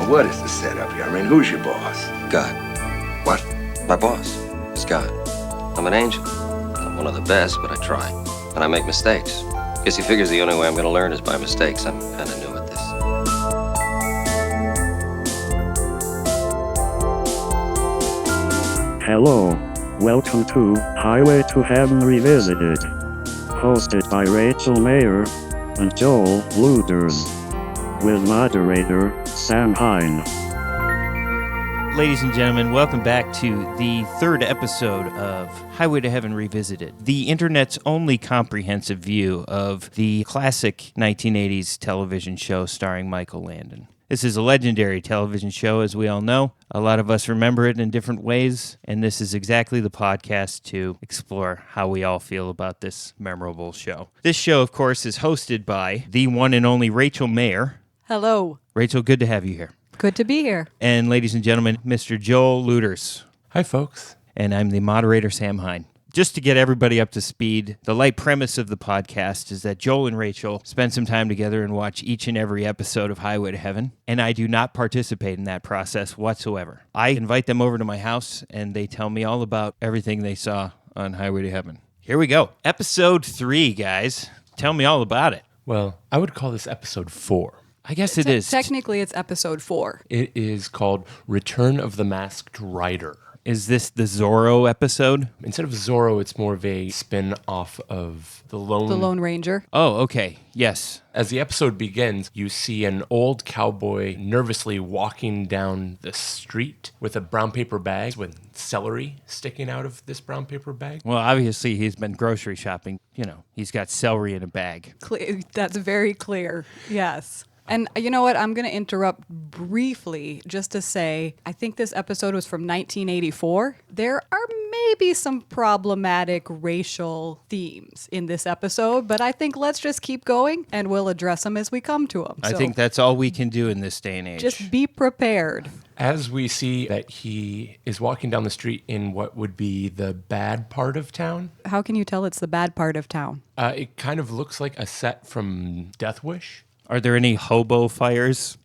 what is the setup here? I mean, who's your boss? God. What? My boss is God. I'm an angel. I'm one of the best, but I try. And I make mistakes. Guess he figures the only way I'm going to learn is by mistakes. I'm kind of new at this. Hello. Welcome to Highway to Heaven Revisited. Hosted by Rachel Mayer and Joel Luders. With moderator Sam Hine. Ladies and gentlemen, welcome back to the third episode of Highway to Heaven Revisited, the internet's only comprehensive view of the classic 1980s television show starring Michael Landon. This is a legendary television show, as we all know. A lot of us remember it in different ways, and this is exactly the podcast to explore how we all feel about this memorable show. This show, of course, is hosted by the one and only Rachel Mayer. Hello. Rachel, good to have you here. Good to be here. And ladies and gentlemen, Mr. Joel Luders. Hi, folks. And I'm the moderator, Sam Hine. Just to get everybody up to speed, the light premise of the podcast is that Joel and Rachel spend some time together and watch each and every episode of Highway to Heaven, and I do not participate in that process whatsoever. I invite them over to my house, and they tell me all about everything they saw on Highway to Heaven. Here we go. Episode 3, guys. Tell me all about it. Well, I would call this episode 4. I guess it is. Technically, it's episode 4. It is called Return of the Masked Rider. Is this the Zorro episode? Instead of Zorro, it's more of a spin-off of The Lone Ranger. Oh, okay. Yes. As the episode begins, you see an old cowboy nervously walking down the street with a brown paper bag with celery sticking out of this brown paper bag. Well, obviously, he's been grocery shopping. You know, he's got celery in a bag. That's very clear. Yes. And you know what? I'm going to interrupt briefly just to say, I think this episode was from 1984. There are maybe some problematic racial themes in this episode, but I think let's just keep going and we'll address them as we come to them. I think that's all we can do in this day and age. Just be prepared. As we see that he is walking down the street in what would be the bad part of town. How can you tell it's the bad part of town? It kind of looks like a set from Death Wish. Are there any hobo fires,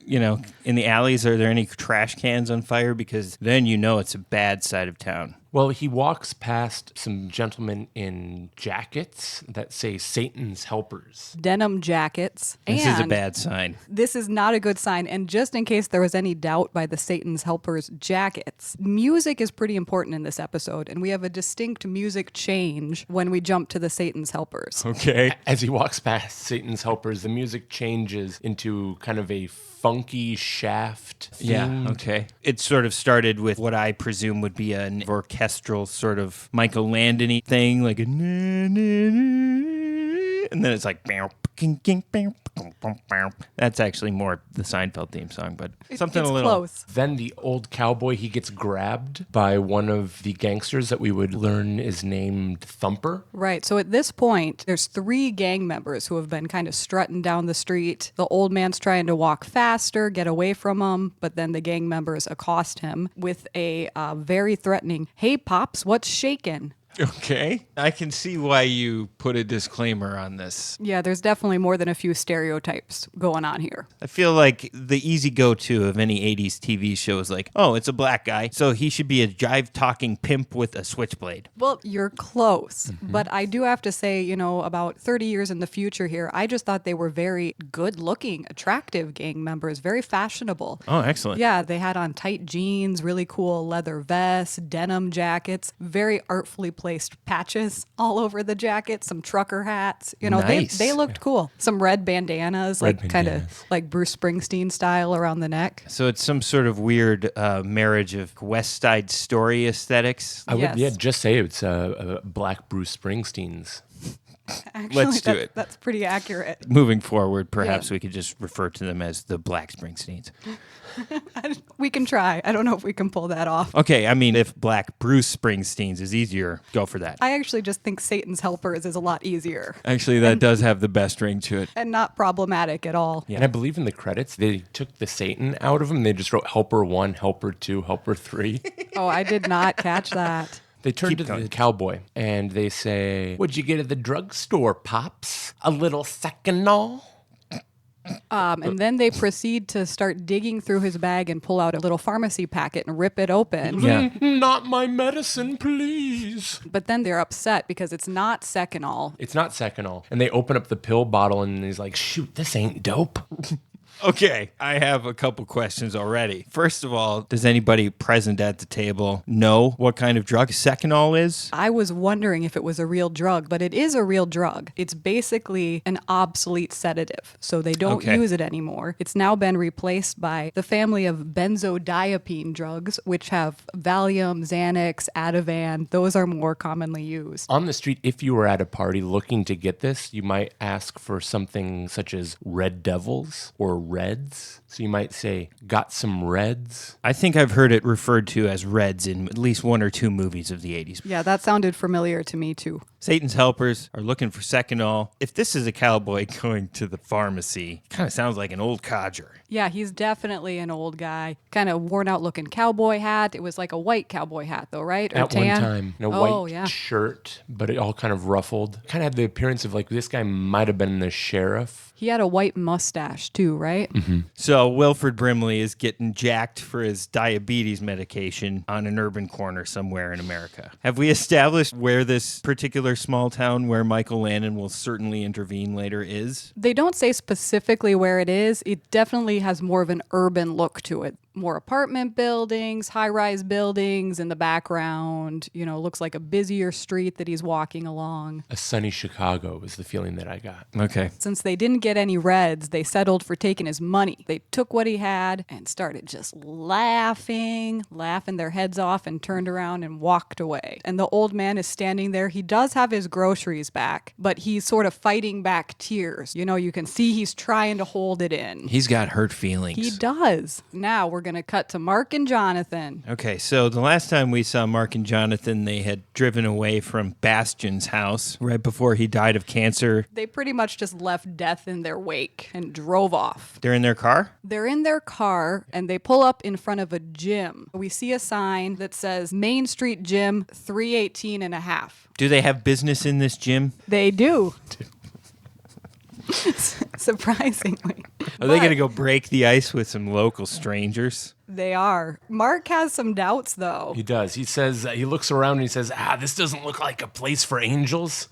you know, in the alleys? Are there any trash cans on fire? Because then you know it's a bad side of town. Well, he walks past some gentlemen in jackets that say Satan's Helpers. Denim jackets. This is a bad sign. This is not a good sign. And just in case there was any doubt by the Satan's Helpers jackets, music is pretty important in this episode. And we have a distinct music change when we jump to the Satan's Helpers. Okay. As he walks past Satan's Helpers, the music changes into kind of a funky Shaft theme. Yeah, okay. It sort of started with what I presume would be an orchestral sort of Michael Landon-y thing, like a and then it's like that's actually more the Seinfeld theme song, but something it's a little close. Then the old cowboy, he gets grabbed by one of the gangsters that we would learn is named Thumper. Right. So at this point, there's 3 gang members who have been kind of strutting down the street. The old man's trying to walk faster, get away from him, but then the gang members accost him with a very threatening, "Hey, Pops, what's shaking?" Okay. I can see why you put a disclaimer on this. Yeah, there's definitely more than a few stereotypes going on here. I feel like the easy go-to of any 80s TV show is like, oh, it's a black guy, so he should be a jive-talking pimp with a switchblade. Well, you're close. But I do have to say, you know, about 30 years in the future here, I just thought they were very good-looking, attractive gang members, very fashionable. Oh, excellent. Yeah, they had on tight jeans, really cool leather vests, denim jackets, very artfully placed patches all over the jacket, some trucker hats. You know, Nice. they looked cool. Some red bandanas, kind of like Bruce Springsteen style around the neck. So it's some sort of weird marriage of West Side Story aesthetics. I would Yes. just say it's a black Bruce Springsteen's. Actually, Let's do it. That's pretty accurate. Moving forward, perhaps we could just refer to them as the Black Springsteens. We can try. I don't know if we can pull that off. Okay, I mean, if Black Bruce Springsteens is easier, go for that. I actually just think Satan's Helpers is a lot easier Actually, that does have the best ring to it. and not problematic at all. And I believe in the credits, they took the Satan out of him. They just wrote Helper 1, Helper 2, Helper 3. Oh, I did not catch that. They turn Keep to going. the cowboy and they say, "What'd you get at the drugstore, Pops? A little Seconal?" And then they proceed to start digging through his bag and pull out a little pharmacy packet and rip it open. Yeah. Not my medicine, please. But then they're upset because it's not Seconal. It's not Seconal. And they open up the pill bottle and he's like, shoot, this ain't dope. Okay, I have a couple questions already. First of all, does anybody present at the table know what kind of drug Seconal is? I was wondering if it was a real drug, but it is a real drug. It's basically an obsolete sedative, so they don't use it anymore. It's now been replaced by the family of benzodiazepine drugs, which have Valium, Xanax, Ativan. Those are more commonly used. On the street, if you were at a party looking to get this, you might ask for something such as Red Devils or Reds. So you might say, got some Reds? I think I've heard it referred to as Reds in at least one or two movies of the 80s. Yeah, that sounded familiar to me too. Satan's helpers are looking for Seconal. If this is a cowboy going to the pharmacy, kind of sounds like an old codger. Yeah, he's definitely an old guy. Kind of worn out looking cowboy hat. It was like a white cowboy hat though, right? Or At tan? one time. A white shirt, but it all kind of ruffled. Kind of had the appearance of like this guy might have been the sheriff. He had a white mustache too, right? Mm-hmm. So Wilford Brimley is getting jacked for his diabetes medication on an urban corner somewhere in America. Have we established where this particular small town where Michael Landon will certainly intervene later is? They don't say specifically where it is. It definitely has more of an urban look to it. More apartment buildings, high-rise buildings in the background. You know, looks like a busier street that he's walking along. A sunny Chicago is the feeling that I got. Okay. Since they didn't get any Reds, they settled for taking his money. They took what he had and started just laughing their heads off and turned around and walked away. And the old man is standing there. He does have his groceries back, but he's sort of fighting back tears. You know, you can see he's trying to hold it in. He's got hurt feelings. He does. Now we're going to cut to Mark and Jonathan. Okay, so the last time we saw Mark and Jonathan, they had driven away from Bastion's house right before he died of cancer. They pretty much just left death in their wake and drove off. They're in their car? They're in their car and they pull up in front of a gym. We see a sign that says Main Street Gym 318 and a half. Do they have business in this gym? They do. Surprisingly. Are they going to go break the ice with some local strangers? They are. Mark has some doubts, though. He does. He says, he looks around and he says, this doesn't look like a place for angels.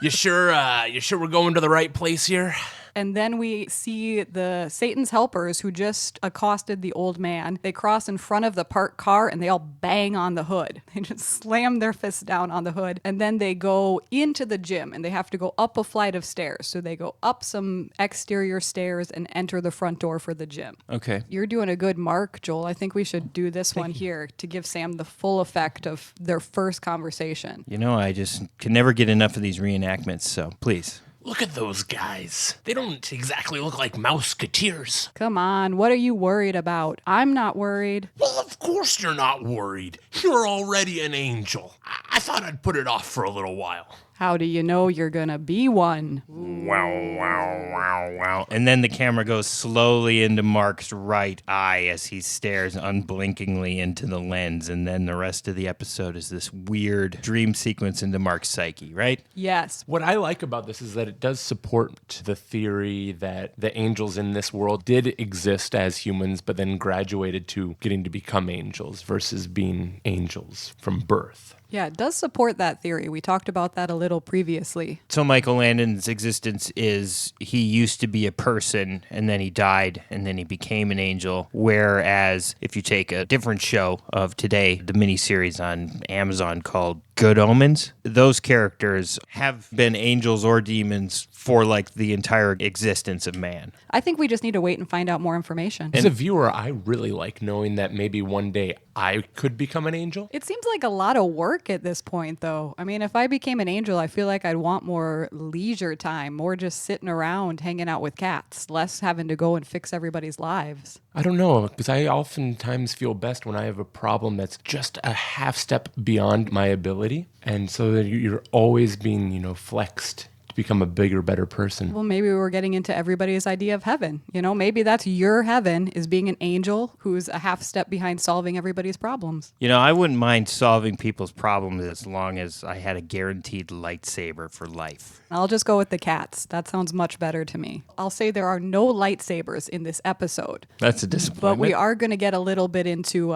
You sure we're going to the right place here? And then we see the Satan's helpers who just accosted the old man. They cross in front of the parked car and they all bang on the hood. They just slam their fists down on the hood. And then they go into the gym and they have to go up a flight of stairs. So they go up some exterior stairs and enter the front door for the gym. Okay. You're doing a good mark, Joel. I think we should do this one here to give Sam the full effect of their first conversation. You know, I just can never get enough of these reenactments, so please. Look at those guys. They don't exactly look like Mouseketeers. Come on, what are you worried about? I'm not worried. Well, of course you're not worried. You're already an angel. I thought I'd put it off for a little while. How do you know you're gonna be one? Wow, wow, wow, wow. And then the camera goes slowly into Mark's right eye as he stares unblinkingly into the lens. And then the rest of the episode is this weird dream sequence into Mark's psyche, right? Yes. What I like about this is that it does support the theory that the angels in this world did exist as humans, but then graduated to getting to become angels versus being angels from birth. Yeah, it does support that theory. We talked about that a little previously. So Michael Landon's existence is he used to be a person and then he died and then he became an angel. Whereas if you take a different show of today, the miniseries on Amazon called Good Omens, those characters have been angels or demons for like the entire existence of man. I think we just need to wait and find out more information. As a viewer, I really like knowing that maybe one day I could become an angel. It seems like a lot of work at this point, though. I mean, if I became an angel, I feel like I'd want more leisure time, more just sitting around hanging out with cats, less having to go and fix everybody's lives. I don't know, because I oftentimes feel best when I have a problem that's just a half step beyond my ability. And so that you're always being, flexed to become a bigger, better person. Well, maybe we're getting into everybody's idea of heaven. You know, maybe that's your heaven, is being an angel who's a half step behind solving everybody's problems. You know, I wouldn't mind solving people's problems as long as I had a guaranteed lightsaber for life. I'll just go with the cats. That sounds much better to me. I'll say there are no lightsabers in this episode. That's a But disappointment. we are going to get a little bit into,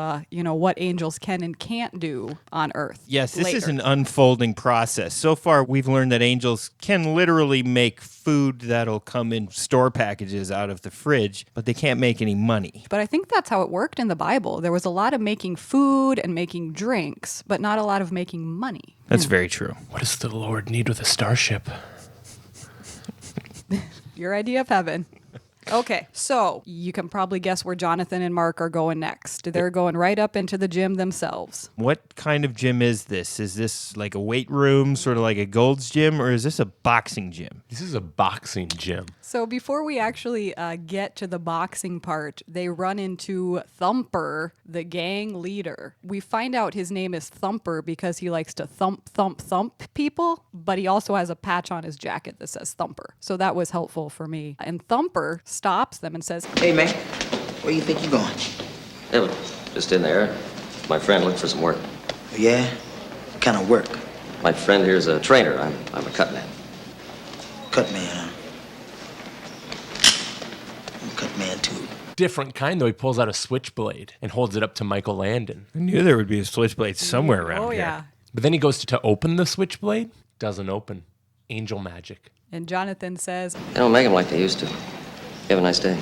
what angels can and can't do on Earth. Yes, this is later. an unfolding process. So far, we've learned that angels can literally make food that'll come in store packages out of the fridge, but they can't make any money. But I think that's how it worked in the Bible. There was a lot of making food and making drinks, but not a lot of making money. That's very true. What does the Lord need with a starship? Your idea of heaven. Okay, so you can probably guess where Jonathan and Mark are going next. They're going right up into the gym themselves. What kind of gym is this? Is this like a weight room, sort of like a Gold's Gym, or is this a boxing gym? This is a boxing gym. So before we actually get to the boxing part, they run into Thumper, the gang leader. We find out his name is Thumper because he likes to thump, thump, thump people, but he also has a patch on his jacket that says Thumper. So that was helpful for me. And Thumper stops them and says, Hey, man, where you think you going? Yeah, but just in there. My friend looked for some work. Yeah? What kind of work? My friend here's a trainer. I'm a cut man. Cut man, huh? I'm a cut man, too. Different kind, though. He pulls out a switchblade and holds it up to Michael Landon. I knew there would be a switchblade somewhere around oh here. yeah. But then he goes to open the switchblade. Doesn't open. Angel magic. And Jonathan says, They don't make them like they used to. You have a nice day.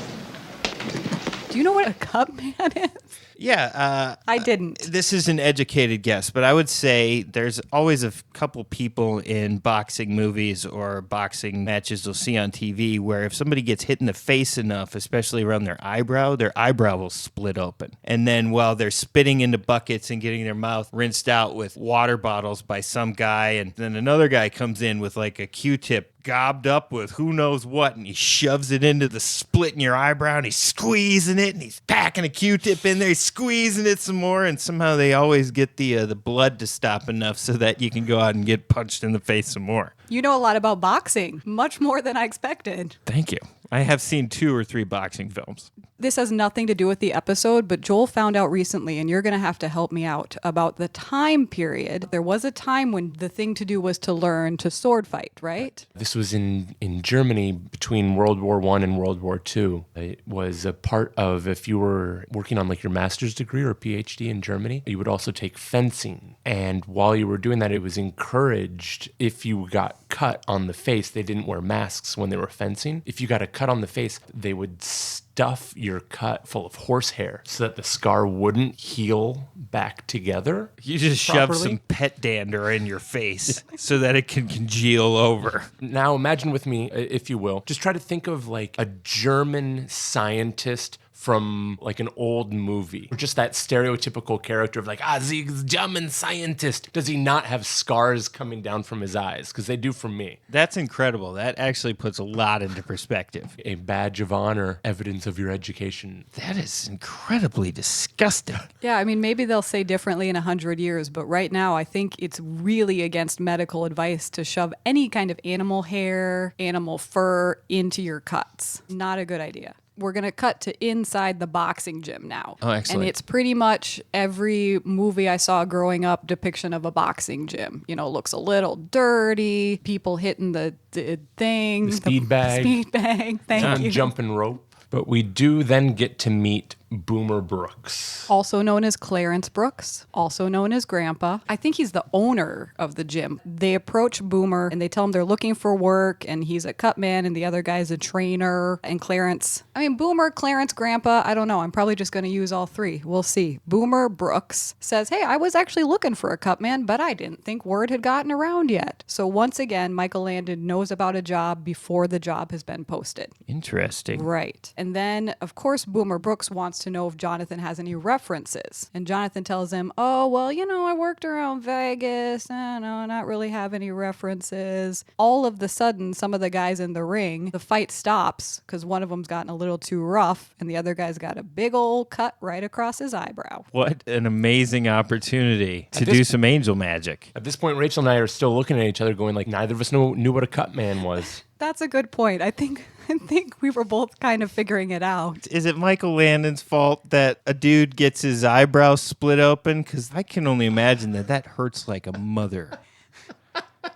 do you know what a cup man is? Yeah, I didn't. this is an educated guess, but I would say there's always a couple people in boxing movies or boxing matches you'll see on TV where if somebody gets hit in the face enough, especially around their eyebrow will split open. And then while they're spitting into buckets and getting their mouth rinsed out with water bottles by some guy, and then another guy comes in with like a Q-tip gobbed up with who knows what, and he shoves it into the split in your eyebrow, and he's squeezing it, and he's packing a Q-tip in there, he's squeezing it some more, and somehow they always get the blood to stop enough so that you can go out and get punched in the face some more. You know a lot about boxing, much more than I expected. Thank you. I have seen 2 or 3 boxing films. This has nothing to do with the episode, but Joel found out recently, and you're going to have to help me out, about the time period. There was a time when the thing to do was to learn to sword fight, right? This was in Germany between World War I and World War II. It was a part of, if you were working on like your master's degree or PhD in Germany, you would also take fencing. And while you were doing that, it was encouraged if you got cut on the face, they didn't wear masks when they were fencing. If you got a cut on the face, they would stuff your cut full of horsehair so that the scar wouldn't heal back together. You just shove some pet dander in your face so that it can congeal over. Now imagine with me, if you will, just try to think of like a German scientist from like an old movie, or just that stereotypical character of like, the German scientist. Does he not have scars coming down from his eyes? Because they do from me. That's incredible. That actually puts a lot into perspective. A badge of honor, evidence of your education. That is incredibly disgusting. Yeah, I mean, maybe they'll say differently in 100 years, but right now I think it's really against medical advice to shove any kind of animal hair, animal fur into your cuts. Not a good idea. We're going to cut to inside the boxing gym now. Oh, excellent. And it's pretty much every movie I saw growing up depiction of a boxing gym. You know, looks a little dirty, people hitting the thing. The speed bag. Speed bag, thank you. Jumping rope. But we do then get to meet Boomer Brooks. Also known as Clarence Brooks, also known as Grandpa. I think he's the owner of the gym. They approach Boomer and they tell him they're looking for work, and he's a cut man and the other guy's a trainer. And Boomer, Clarence, Grandpa, I don't know. I'm probably just going to use all 3. We'll see. Boomer Brooks says, hey, I was actually looking for a cut man, but I didn't think word had gotten around yet. So once again, Michael Landon knows about a job before the job has been posted. Interesting. Right. And then, of course, Boomer Brooks wants to know if Jonathan has any references. And Jonathan tells him, oh, well, I worked around Vegas. I not really have any references. All of the sudden, some of the guys in the ring, the fight stops because one of them's gotten a little too rough and the other guy's got a big old cut right across his eyebrow. What an amazing opportunity to do some angel magic. At this point, Rachel and I are still looking at each other going like, neither of us knew what a cut man was. That's a good point. I think we were both kind of figuring it out. Is it Michael Landon's fault that a dude gets his eyebrows split open? Because I can only imagine that hurts like a mother.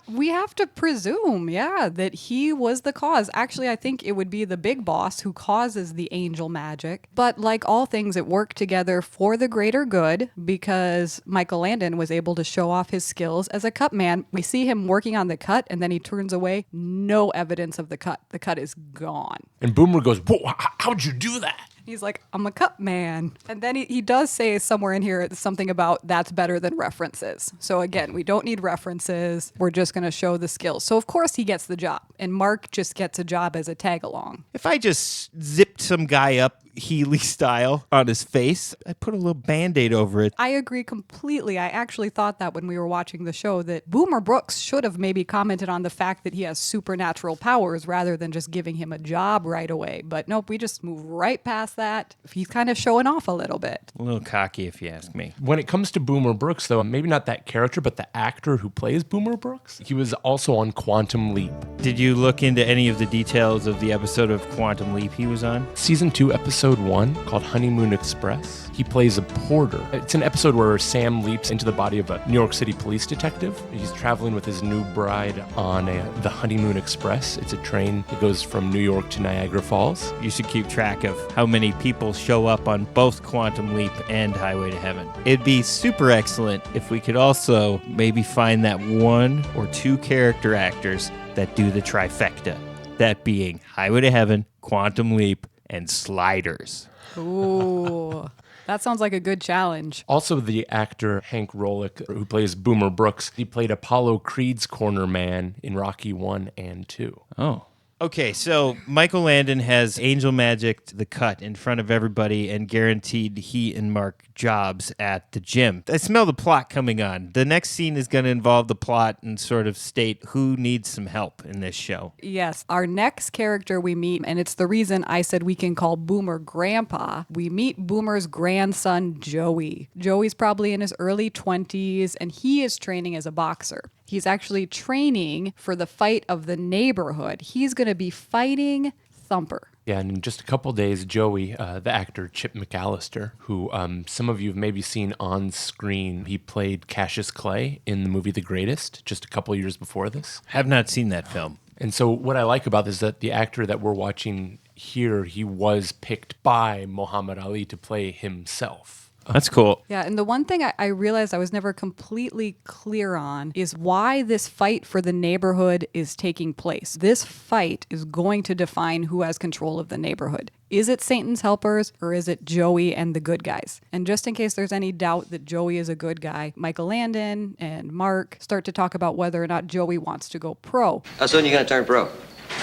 We have to presume, that he was the cause. Actually, I think it would be the big boss who causes the angel magic. But like all things, it worked together for the greater good because Michael Landon was able to show off his skills as a cut man. We see him working on the cut and then he turns away. No evidence of the cut. The cut is gone. And Boomer goes, whoa, how'd you do that? He's like, I'm a cut man. And then he does say somewhere in here something about that's better than references. So again, we don't need references. We're just going to show the skills. So of course he gets the job. And Mark just gets a job as a tag along. If I just zipped some guy up Healy style on his face, I put a little Band-Aid over it. I agree completely. I actually thought that when we were watching the show that Boomer Brooks should have maybe commented on the fact that he has supernatural powers rather than just giving him a job right away. But nope, we just move right past that. He's kind of showing off a little bit. A little cocky, if you ask me. When it comes to Boomer Brooks, though, maybe not that character, but the actor who plays Boomer Brooks, he was also on Quantum Leap. Did you look into any of the details of the episode of Quantum Leap he was on? Season 2, Episode 1, called Honeymoon Express. He plays a porter. It's an episode where Sam leaps into the body of a New York City police detective. He's traveling with his new bride on the Honeymoon Express. It's a train that goes from New York to Niagara Falls. You should keep track of how many people show up on both Quantum Leap and Highway to Heaven. It'd be super excellent if we could also maybe find that one or two character actors that do the trifecta. That being Highway to Heaven, Quantum Leap, and Sliders. Ooh, that sounds like a good challenge. Also, the actor Hank Rolick, who plays Boomer Brooks, he played Apollo Creed's corner man in Rocky 1 and 2. Oh. Okay, so Michael Landon has angel magicked the cut in front of everybody and guaranteed he and Mark jobs at the gym. I smell the plot coming on. The next scene is going to involve the plot and sort of state who needs some help in this show. Yes, our next character we meet, and it's the reason I said we can call Boomer Grandpa. We meet Boomer's grandson, Joey. Joey's probably in his early 20s, and he is training as a boxer. He's actually training for the fight of the neighborhood. He's going to be fighting Thumper. Yeah, and in just a couple days, Joey, the actor Chip McAllister, who some of you have maybe seen on screen, he played Cassius Clay in the movie The Greatest just a couple years before this. Have not seen that film. And so what I like about this is that the actor that we're watching here, he was picked by Muhammad Ali to play himself. That's cool. Yeah, and the one thing I realized I was never completely clear on is why this fight for the neighborhood is taking place. This fight is going to define who has control of the neighborhood. Is it Satan's helpers or is it Joey and the good guys? And just in case there's any doubt that Joey is a good guy, Michael Landon and Mark start to talk about whether or not Joey wants to go pro. How soon are you going to turn pro?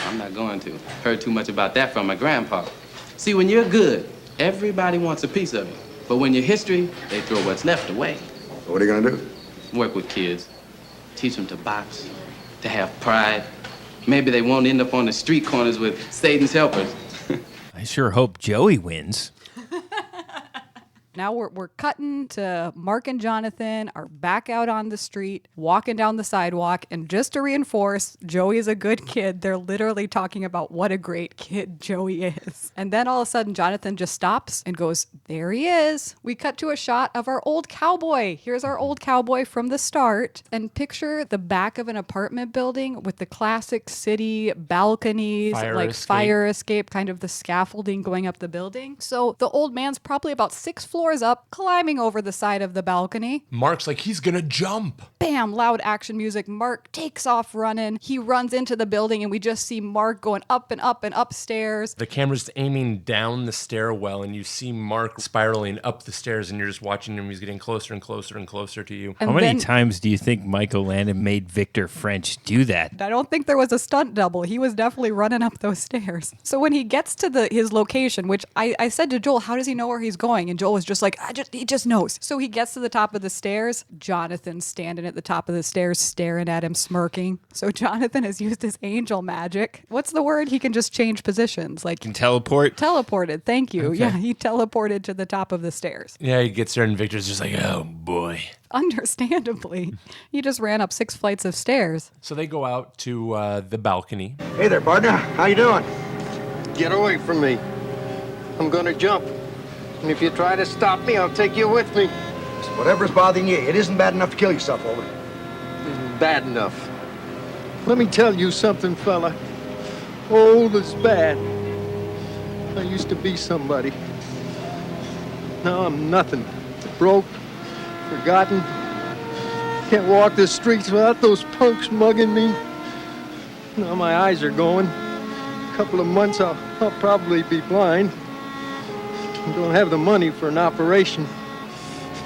I'm not going to. Heard too much about that from my grandpa. See, when you're good, everybody wants a piece of it. But when you're history, they throw what's left away. What are you gonna do? Work with kids. Teach them to box, to have pride. Maybe they won't end up on the street corners with Satan's helpers. I sure hope Joey wins. Now we're cutting to Mark and Jonathan are back out on the street, walking down the sidewalk. And just to reinforce, Joey is a good kid. They're literally talking about what a great kid Joey is. And then all of a sudden, Jonathan just stops and goes, there he is. We cut to a shot of our old cowboy. Here's our old cowboy from the start. And picture the back of an apartment building with the classic city balconies, fire escape, kind of the scaffolding going up the building. So the old man's probably about 6 floors soars up, climbing over the side of the balcony. Mark's like, he's gonna jump. Bam, loud action music. Mark takes off running. He runs into the building, and we just see Mark going up and up and upstairs. The camera's aiming down the stairwell, and you see Mark spiraling up the stairs, and you're just watching him. He's getting closer and closer and closer to you. And How many then- times do you think Michael Landon made Victor French do that? I don't think there was a stunt double. He was definitely running up those stairs. So when he gets to his location, which I said to Joel, how does he know where he's going? And Joel was just like, he just knows. So he gets to the top of the stairs. Jonathan's standing at the top of the stairs, staring at him, smirking. So Jonathan has used his angel magic. What's the word? He can just change positions. Like Can teleport? teleported. Thank you. Okay. Yeah, he teleported to the top of the stairs. Yeah, he gets there, and Victor's just like, oh boy. Understandably. He just ran up 6 flights of stairs. So they go out to the balcony. Hey there, partner. How you doing? Get away from me. I'm gonna jump. And if you try to stop me, I'll take you with me. Whatever's bothering you, it isn't bad enough to kill yourself over. Bad enough. Let me tell you something, fella. Old is bad. I used to be somebody. Now I'm nothing. Broke, forgotten. Can't walk the streets without those punks mugging me. Now my eyes are going. A couple of months I'll probably be blind. I don't have the money for an operation.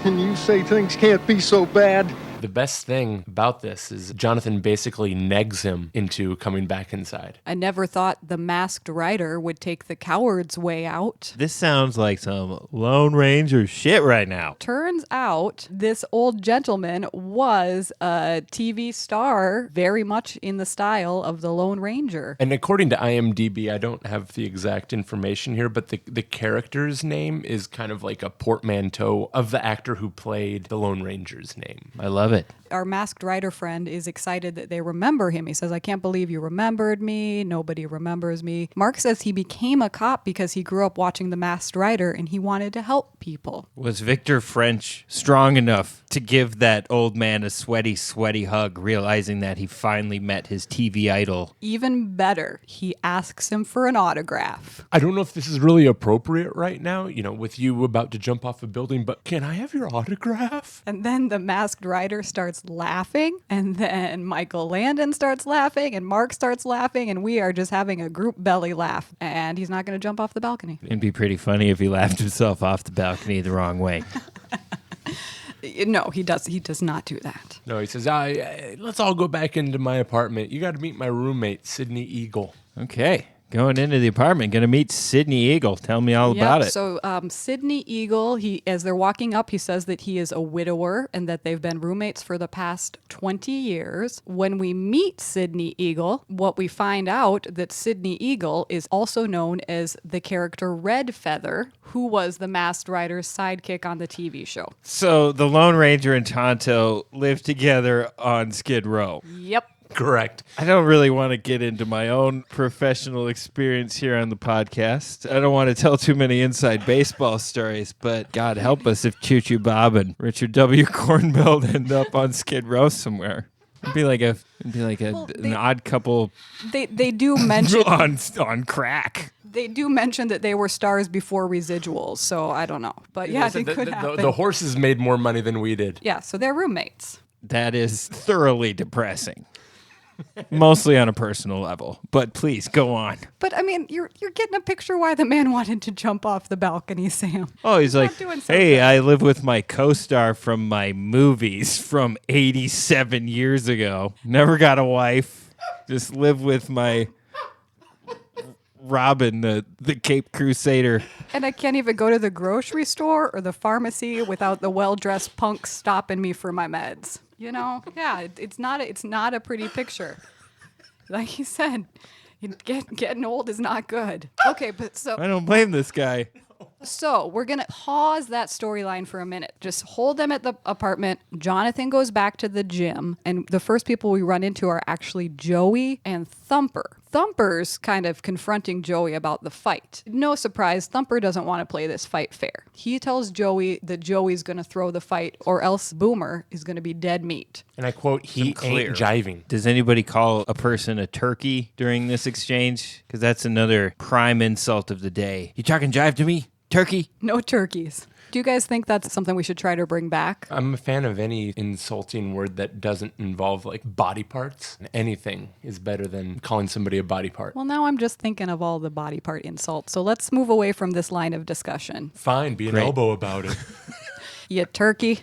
And you say things can't be so bad. The best thing about this is Jonathan basically negs him into coming back inside. I never thought the masked rider would take the coward's way out. This sounds like some Lone Ranger shit right now. Turns out this old gentleman was a TV star, very much in the style of the Lone Ranger. And according to IMDb, I don't have the exact information here, but the character's name is kind of like a portmanteau of the actor who played the Lone Ranger's name. I love it. Our masked rider friend is excited that they remember him. He says, I can't believe you remembered me. Nobody remembers me. Mark says he became a cop because he grew up watching The Masked Rider and he wanted to help people. Was Victor French strong enough to give that old man a sweaty, sweaty hug, realizing that he finally met his TV idol? Even better, he asks him for an autograph. I don't know if this is really appropriate right now, with you about to jump off a building, but can I have your autograph? And then the masked rider starts laughing, and then Michael Landon starts laughing, and Mark starts laughing, and we are just having a group belly laugh. And he's not going to jump off the balcony. It'd be pretty funny if he laughed himself off the balcony the wrong way. No, he does not do that. No, he says, let's all go back into my apartment. You got to meet my roommate, Sydney Eagle. Okay. Going into the apartment, going to meet Sydney Eagle. Tell me all about it. So Sydney Eagle, as they're walking up, he says that he is a widower and that they've been roommates for the past 20 years. When we meet Sydney Eagle, what we find out that Sydney Eagle is also known as the character Red Feather, who was the Masked Rider's sidekick on the TV show. So the Lone Ranger and Tonto live together on Skid Row. Yep. Correct. I don't really want to get into my own professional experience here on the podcast. I don't want to tell too many inside baseball stories, but God help us if Choo Choo Bob and Richard W. Cornbelt end up on Skid Row somewhere. It'd be like an odd couple. They do mention on crack. They do mention that they were stars before residuals, so I don't know. But yeah, it could happen. The horses made more money than we did. Yeah, so they're roommates. That is thoroughly depressing. Mostly on a personal level, but please go on. But I mean, you're getting a picture why the man wanted to jump off the balcony, Sam. Oh, he's like, doing so hey, good. I live with my co-star from my movies from 87 years ago. Never got a wife. Just live with my Robin, the Cape Crusader. And I can't even go to the grocery store or the pharmacy without the well-dressed punks stopping me for my meds. Yeah, it's not a pretty picture. Like he said, getting old is not good. Okay, but I don't blame this guy. So we're going to pause that storyline for a minute. Just hold them at the apartment. Jonathan goes back to the gym, and the first people we run into are actually Joey and Thumper. Thumper's kind of confronting Joey about the fight. No surprise, Thumper doesn't want to play this fight fair. He tells Joey that Joey's going to throw the fight or else Boomer is going to be dead meat. And I quote, he ain't jiving. Does anybody call a person a turkey during this exchange? Because that's another prime insult of the day. You talking jive to me? Turkey? No turkeys. Do you guys think that's something we should try to bring back? I'm a fan of any insulting word that doesn't involve like body parts. Anything is better than calling somebody a body part. Well, now I'm just thinking of all the body part insults. So let's move away from this line of discussion. Fine, be an Great. elbow about it. You turkey.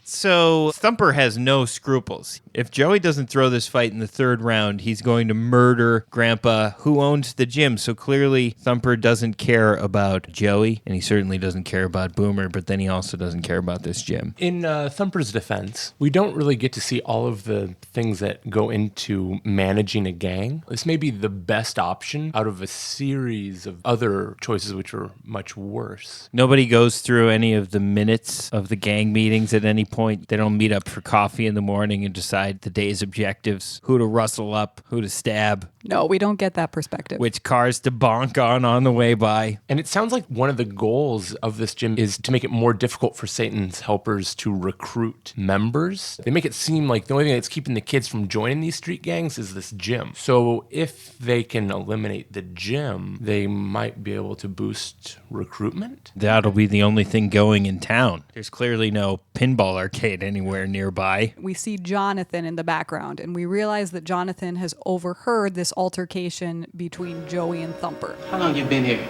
So Thumper has no scruples. If Joey doesn't throw this fight in the third round, he's going to murder Grandpa, who owns the gym. So clearly Thumper doesn't care about Joey, and he certainly doesn't care about Boomer, but then he also doesn't care about this gym. In Thumper's defense, we don't really get to see all of the things that go into managing a gang. This may be the best option out of a series of other choices which are much worse. Nobody goes through any of the minutes of the gang meetings at any point. They don't meet up for coffee in the morning and decide the day's objectives, who to rustle up, who to stab, No, we don't get that perspective. which cars to bonk on the way by. And it sounds like one of the goals of this gym is to make it more difficult for Satan's helpers to recruit members. They make it seem like the only thing that's keeping the kids from joining these street gangs is this gym. So if they can eliminate the gym, they might be able to boost recruitment. That'll be the only thing going in town. There's clearly no pinball arcade anywhere nearby. We see Jonathan in the background, and we realize that Jonathan has overheard this altercation between Joey and Thumper. How long you been here?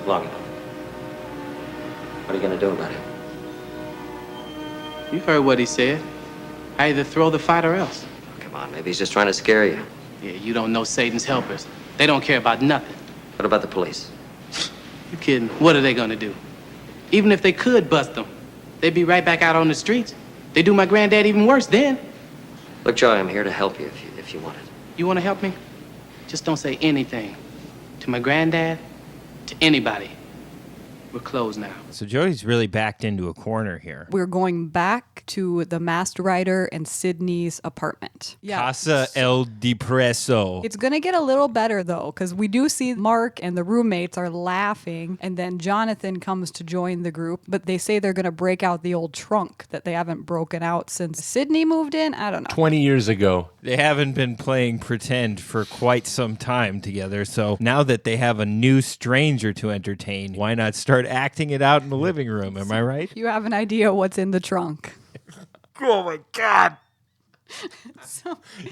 Long enough. What are you going to do about it? You've heard what he said. I either throw the fight or else. Come on, maybe he's just trying to scare you. Yeah, you don't know Satan's helpers. They don't care about nothing. What about the police? You kidding? What are they gonna do? Even if they could bust them, they'd be right back out on the streets. They do my granddad even worse then. Look, Joey, I'm here to help you if you want it. You wanna help me? Just don't say anything. To my granddad, to anybody. We're closed now. So Joey's really backed into a corner here. We're going back to the Masked Rider and Sydney's apartment. Casa El Depresso. It's going to get a little better, though, because we do see Mark and the roommates are laughing, and then Jonathan comes to join the group, but they say they're going to break out the old trunk that they haven't broken out since Sydney moved in. I don't know. 20 years ago. They haven't been playing pretend for quite some time together, so now that they have a new stranger to entertain, why not start acting it out in the living room? Am I right? You have an idea what's in the trunk. Oh my God. He's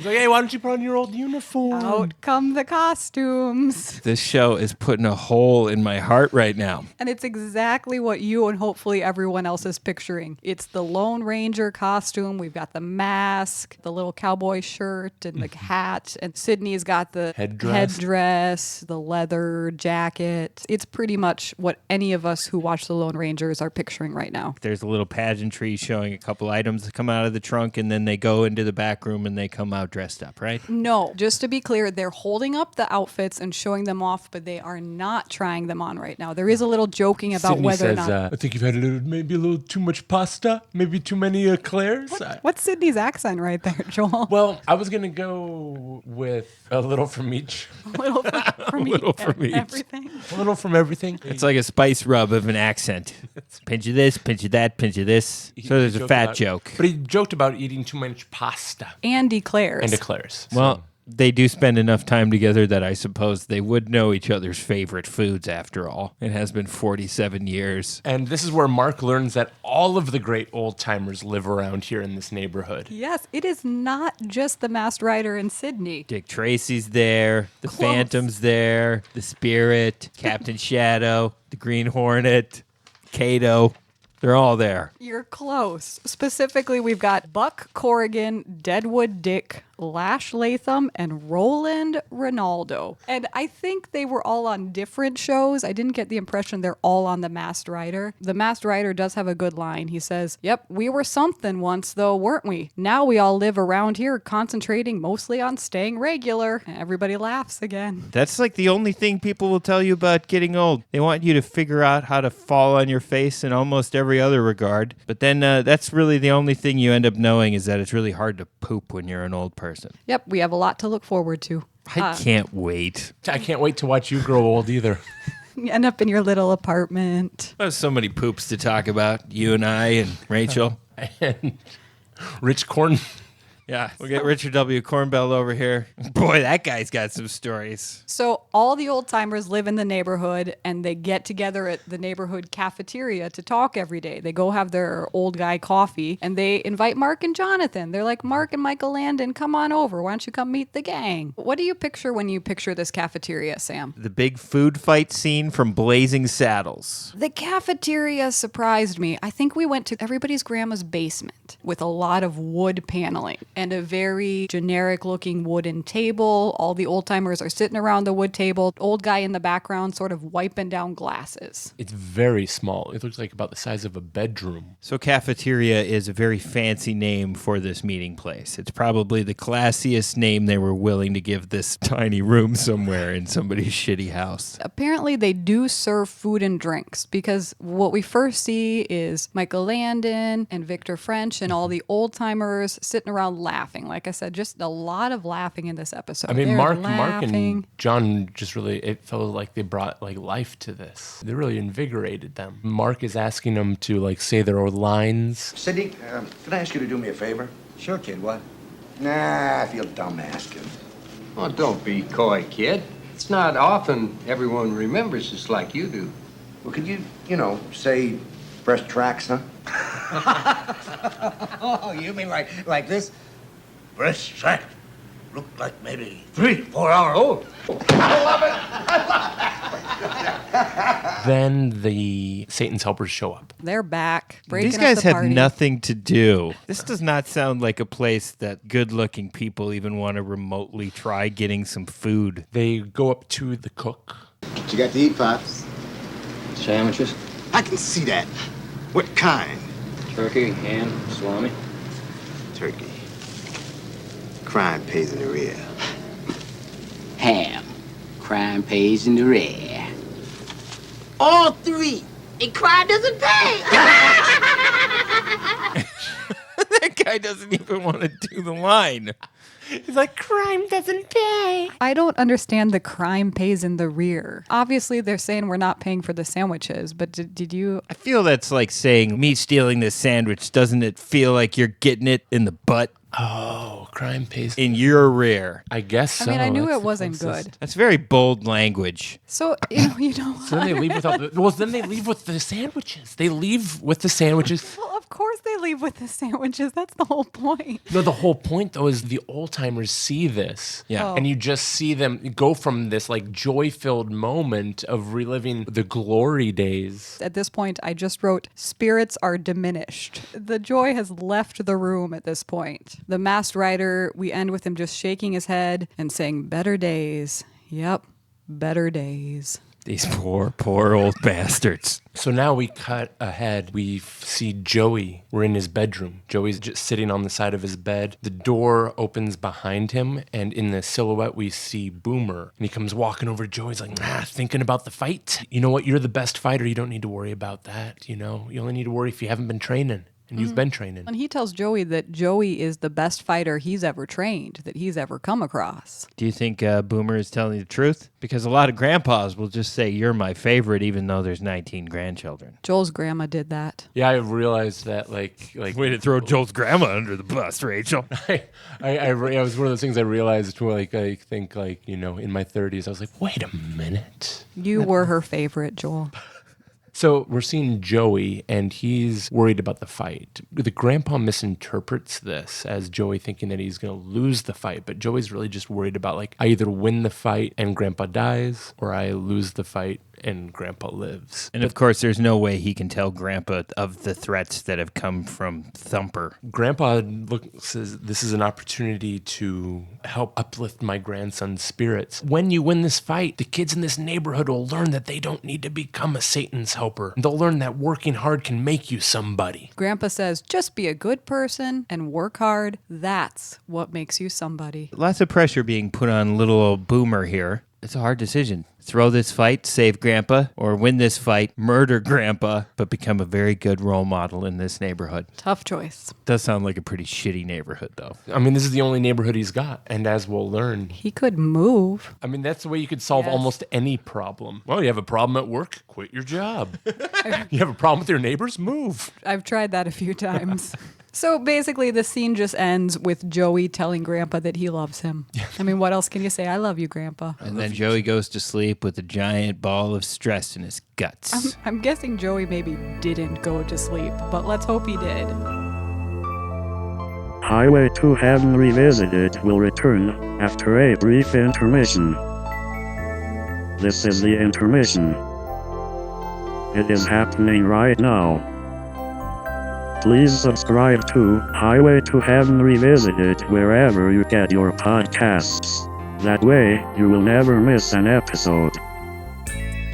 like, hey, why don't you put on your old uniform? Out come the costumes. This show is putting a hole in my heart right now. And it's exactly what you and hopefully everyone else is picturing. It's the Lone Ranger costume. We've got the mask, the little cowboy shirt, and the hat. And Sydney's got the headdress, the leather jacket. It's pretty much what any of us who watch the Lone Rangers are picturing right now. There's a little pageantry showing a couple items that come out of the trunk, and then they go into the back room and they come out dressed up, right? No, just to be clear, they're holding up the outfits and showing them off, but they are not trying them on right now. There is a little joking about Sydney whether says, or not. I think you've had maybe a little too much pasta, maybe too many eclairs. What's Sydney's accent right there, Joel? Well, I was going to go with a little from each. A little from, little from each. Everything. A little from everything. It's like a spice rub of an accent. Pinch of this, pinch of that, pinch of this. So there's a fat joke. But he joked about eating too much pasta. And declares. And declares. Well, they do spend enough time together that I suppose they would know each other's favorite foods after all. It has been 47 years. And this is where Mark learns that all of the great old timers live around here in this neighborhood. Yes, it is not just the Masked Rider and Sydney. Dick Tracy's there, the Close. Phantom's there, the Spirit, Captain Shadow, the Green Hornet, Kato. They're all there. You're close. Specifically, we've got Buck Corrigan, Deadwood Dick, Lash Latham, and Roland Ronaldo. And I think they were all on different shows. I didn't get the impression they're all on The Masked Rider. The Masked Rider does have a good line. He says, "Yep, we were something once though, weren't we? Now we all live around here concentrating mostly on staying regular." And everybody laughs again. That's like the only thing people will tell you about getting old. They want you to figure out how to fall on your face in almost every other regard. But then that's really the only thing you end up knowing is that it's really hard to poop when you're an old person. Yep, we have a lot to look forward to. I can't wait. I can't wait to watch you grow old either. You end up in your little apartment. There's so many poops to talk about, you and I and Rachel. And Rich Corn Yeah, we'll get Richard W. Cornbell over here. Boy, that guy's got some stories. So all the old timers live in the neighborhood and they get together at the neighborhood cafeteria to talk every day. They go have their old guy coffee and they invite Mark and Jonathan. They're like, Mark and Michael Landon, come on over. Why don't you come meet the gang? What do you picture when you picture this cafeteria, Sam? The big food fight scene from Blazing Saddles. The cafeteria surprised me. I think we went to everybody's grandma's basement with a lot of wood paneling and a very generic looking wooden table. All the old timers are sitting around the wood table. Old guy in the background sort of wiping down glasses. It's very small. It looks like about the size of a bedroom. So cafeteria is a very fancy name for this meeting place. It's probably the classiest name they were willing to give this tiny room somewhere in somebody's shitty house. Apparently they do serve food and drinks because what we first see is Michael Landon and Victor French and all the old timers sitting around laughing. Like I said, just a lot of laughing in this episode. I mean, They're Mark laughing. and John just really, it felt like they brought like life to this. They really invigorated them. Mark is asking them to like say their own lines. Sidney, can I ask you to do me a favor? Sure, kid, what? Nah, I feel dumb asking. Oh, don't be coy, kid. It's not often everyone remembers us like you do. Well, could you, say fresh tracks, huh? Oh, you mean like this? Fresh track. Look like maybe 3-4 hour old. Then the Satan's helpers show up. They're back, breaking These guys up the have party. nothing to do. This does not sound like a place that good-looking people even want to remotely try getting some food. They go up to the cook. What you got to eat, Pops? Sandwiches, I can see that. What kind? turkey, ham, salami. Turkey. Crime pays in the rear. Ham. Crime pays in the rear. All three. And crime doesn't pay. That guy doesn't even want to do the line. He's like, crime doesn't pay. I don't understand the crime pays in the rear. Obviously, they're saying we're not paying for the sandwiches, but did you... I feel that's like saying, me stealing this sandwich, doesn't it feel like you're getting it in the butt? Oh, crime pays in your rear. I guess so. I mean, I knew That's it the wasn't closest. good. That's very bold language. So, you know So then they leave without the... Well, then they leave with the sandwiches. They leave with the sandwiches. Well, of course they leave with the sandwiches. That's the whole point. No, the whole point, though, is the old-timers see this. Yeah. Oh. And you just see them go from this, like, joy-filled moment of reliving the glory days. At this point, I just wrote, spirits are diminished. The joy has left the room at this point. The masked rider, we end with him just shaking his head and saying, better days. Yep, better days. These poor old bastards. So now we cut ahead. We see Joey. We're in his bedroom. Joey's just sitting on the side of his bed. The door opens behind him, and in the silhouette, we see Boomer. And he comes walking over to Joey's like, thinking about the fight. You know what? You're the best fighter. You don't need to worry about that. You know, you only need to worry if you haven't been training. And you've been training. And he tells Joey that Joey is the best fighter he's ever trained, that he's ever come across. Do you think Boomer is telling the truth? Because a lot of grandpas will just say, you're my favorite, even though there's 19 grandchildren. Joel's grandma did that. Yeah, I realized that, like Way to throw Joel's grandma under the bus, Rachel. I was one of those things I realized, like, I think, like, you know, in my 30s, I was like, wait a minute. You were her favorite, Joel. So we're seeing Joey, and he's worried about the fight. The grandpa misinterprets this as Joey thinking that he's going to lose the fight, but Joey's really just worried about, like, I either win the fight and grandpa dies, or I lose the fight and grandpa lives. And of course, there's no way he can tell grandpa of the threats that have come from Thumper. Grandpa says, this is an opportunity to help uplift my grandson's spirits. When you win this fight, the kids in this neighborhood will learn that they don't need to become a Satan's helper. They'll learn that working hard can make you somebody. Grandpa says, just be a good person and work hard. That's what makes you somebody. Lots of pressure being put on little old Boomer here. It's a hard decision. Throw this fight, save Grandpa, or win this fight, murder Grandpa, but become a very good role model in this neighborhood. Tough choice. Does sound like a pretty shitty neighborhood, though. I mean, this is the only neighborhood he's got. And as we'll learn, He could move. I mean, that's the way you could solve almost any problem. Well, you have a problem at work, quit your job. You have a problem with your neighbors, move. I've tried that a few times. So basically, the scene just ends with Joey telling Grandpa that he loves him. I mean, what else can you say? I love you, Grandpa. And then Joey goes to sleep with a giant ball of stress in his guts. I'm guessing Joey maybe didn't go to sleep, but let's hope he did. Highway to Heaven Revisited will return after a brief intermission. This is the intermission. It is happening right now. Please subscribe to Highway to Heaven Revisited wherever you get your podcasts. That way, you will never miss an episode.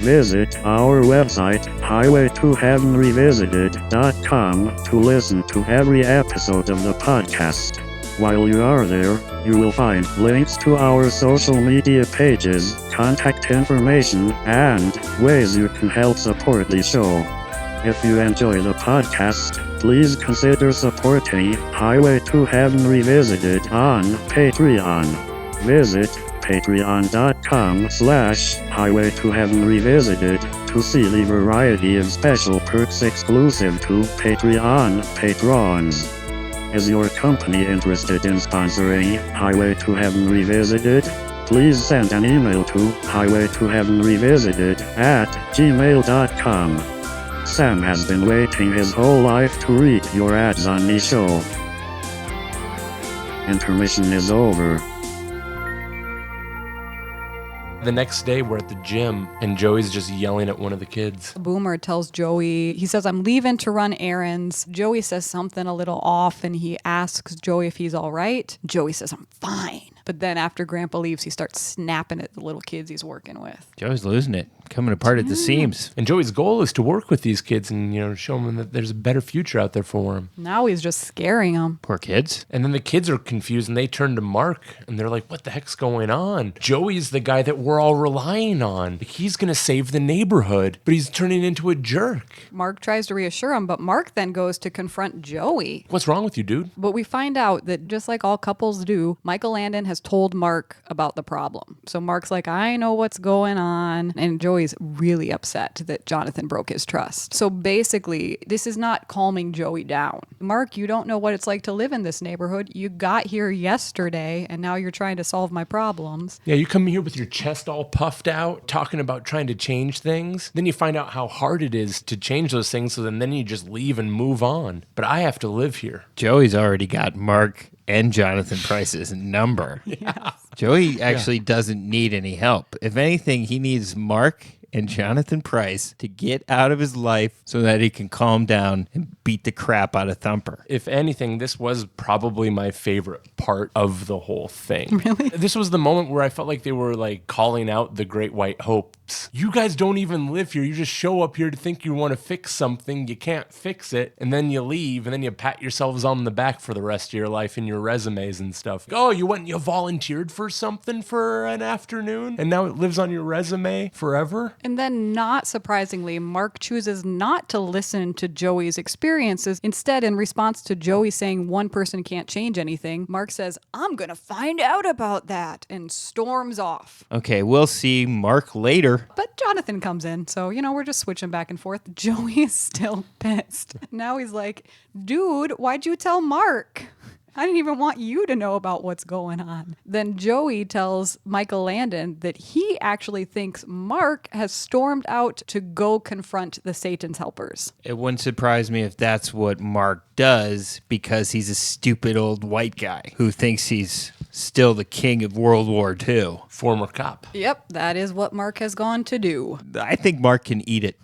Visit our website, highwaytoheavenrevisited.com, to listen to every episode of the podcast. While you are there, you will find links to our social media pages, contact information, and ways you can help support the show. If you enjoy the podcast, please consider supporting Highway to Heaven Revisited on Patreon. Visit patreon.com/Highway to Heaven Revisited to see the variety of special perks exclusive to Patreon patrons. Is your company interested in sponsoring Highway to Heaven Revisited? Please send an email to highwaytoheavenrevisited@gmail.com. Sam has been waiting his whole life to read your ads on the show. Intermission is over. The next day, we're at the gym, and Joey's just yelling at one of the kids. Boomer tells Joey, he says, I'm leaving to run errands. Joey says something a little off, and he asks Joey if he's all right. Joey says, I'm fine. But then after Grandpa leaves, he starts snapping at the little kids he's working with. Joey's losing it, coming apart at the seams. And Joey's goal is to work with these kids and, show them that there's a better future out there for them. Now he's just scaring them. Poor kids. And then the kids are confused, and they turn to Mark, and they're like, what the heck's going on? Joey's the guy that we're all relying on. He's going to save the neighborhood, but he's turning into a jerk. Mark tries to reassure him, but Mark then goes to confront Joey. What's wrong with you, dude? But we find out that just like all couples do, Michael Landon has told Mark about the problem. So Mark's like, I know what's going on. And Joey's really upset that Jonathan broke his trust. So basically, this is not calming Joey down. Mark, you don't know what it's like to live in this neighborhood. You got here yesterday, and now you're trying to solve my problems. Yeah, you come here with your chest all puffed out, talking about trying to change things. Then you find out how hard it is to change those things, so then you just leave and move on. But I have to live here. Joey's already got Mark and Jonathan Price's number. Yes. Joey actually doesn't need any help. If anything, he needs Mark and Jonathan Price to get out of his life so that he can calm down and beat the crap out of Thumper. If anything, this was probably my favorite part of the whole thing. Really? This was the moment where I felt like they were like calling out the Great White Hopes. You guys don't even live here. You just show up here to think you want to fix something. You can't fix it. And then you leave, and then you pat yourselves on the back for the rest of your life in your resumes and stuff. Oh, you went and you volunteered for something for an afternoon, and now it lives on your resume forever? And then, not surprisingly, Mark chooses not to listen to Joey's experiences. Instead, in response to Joey saying one person can't change anything, Mark says, I'm going to find out about that, and storms off. Okay, we'll see Mark later. But Jonathan comes in, so, we're just switching back and forth. Joey is still pissed. Now he's like, dude, why'd you tell Mark? I didn't even want you to know about what's going on. Then Joey tells Michael Landon that he actually thinks Mark has stormed out to go confront the Satan's helpers. It wouldn't surprise me if that's what Mark does, because he's a stupid old white guy who thinks he's still the king of World War II. Former cop. Yep, that is what Mark has gone to do. I think Mark can eat it.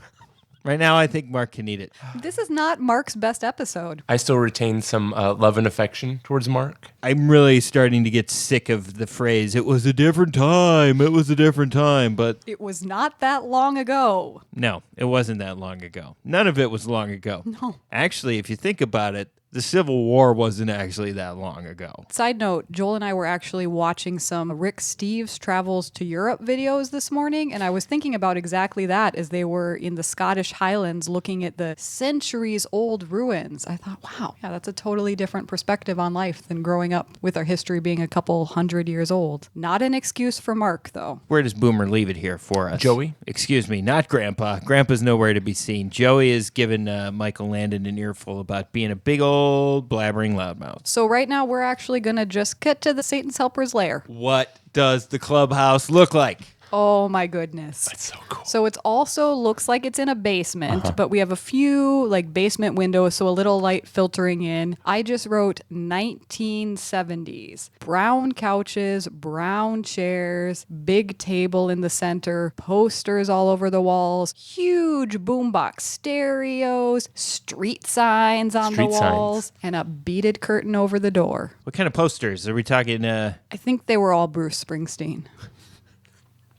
Right now, I think Mark can eat it. This is not Mark's best episode. I still retain some love and affection towards Mark. I'm really starting to get sick of the phrase, it was a different time, it was a different time, but... It was not that long ago. No, it wasn't that long ago. None of it was long ago. No. Actually, if you think about it, the Civil War wasn't actually that long ago. Side note, Joel and I were actually watching some Rick Steves Travels to Europe videos this morning, and I was thinking about exactly that as they were in the Scottish Highlands looking at the centuries-old ruins. I thought, wow, yeah, that's a totally different perspective on life than growing up with our history being a couple 100 years old. Not an excuse for Mark, though. Where does Boomer leave it here for us? Joey? Excuse me, not Grandpa. Grandpa's nowhere to be seen. Joey has given Michael Landon an earful about being a big old old blabbering loudmouth. So right now we're actually going to just get to the Satan's Helper's lair. What does the clubhouse look like? Oh my goodness. That's so cool. So it also looks like it's in a basement, but we have a few like basement windows, so a little light filtering in. I just wrote 1970s. Brown couches, brown chairs, big table in the center, posters all over the walls, huge boombox stereos, street signs on the walls, and a beaded curtain over the door. What kind of posters? Are we talking... I think they were all Bruce Springsteen.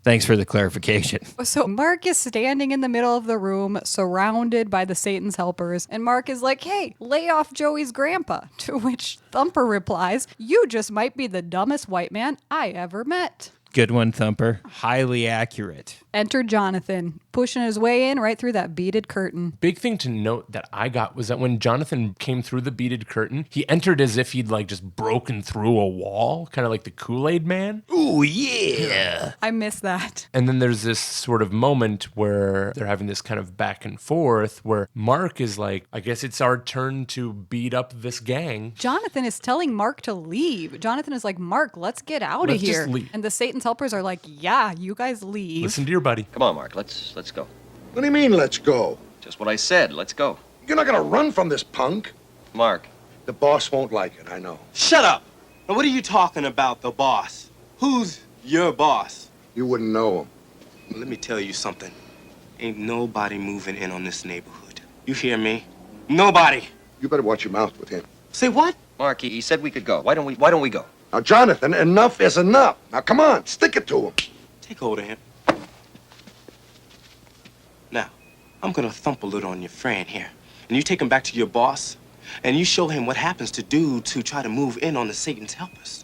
Thanks for the clarification. So Mark is standing in the middle of the room, surrounded by the Satan's helpers, and Mark is like, hey, lay off Joey's grandpa. To which Thumper replies, you just might be the dumbest white man I ever met. Good one, Thumper. Highly accurate. Enter Jonathan, pushing his way in right through that beaded curtain. Big thing to note that I got was that when Jonathan came through the beaded curtain, he entered as if he'd like just broken through a wall, kind of like the Kool-Aid Man. Ooh, yeah. I miss that. And then there's this sort of moment where they're having this kind of back and forth where Mark is like, I guess it's our turn to beat up this gang. Jonathan is telling Mark to leave. Jonathan is like, Mark, let's get out of Let's here. just leave. And the Satan's helpers are like, yeah, you guys leave. Listen to your buddy. Come on, Mark. Let's go. What do you mean, let's go? Just what I said. Let's go. You're not gonna run from this punk. Mark. The boss won't like it, I know. Shut up! Now, what are you talking about, the boss? Who's your boss? You wouldn't know him. Well, let me tell you something. Ain't nobody moving in on this neighborhood. You hear me? Nobody! You better watch your mouth with him. Say what? Mark, he said we could go. Why don't we go? Now, Jonathan, enough is enough. Now, come on, stick it to him. Take hold of him. Now, I'm gonna thump a little on your friend here. And you take him back to your boss, and you show him what happens to dudes who try to move in on the Satan's helpers.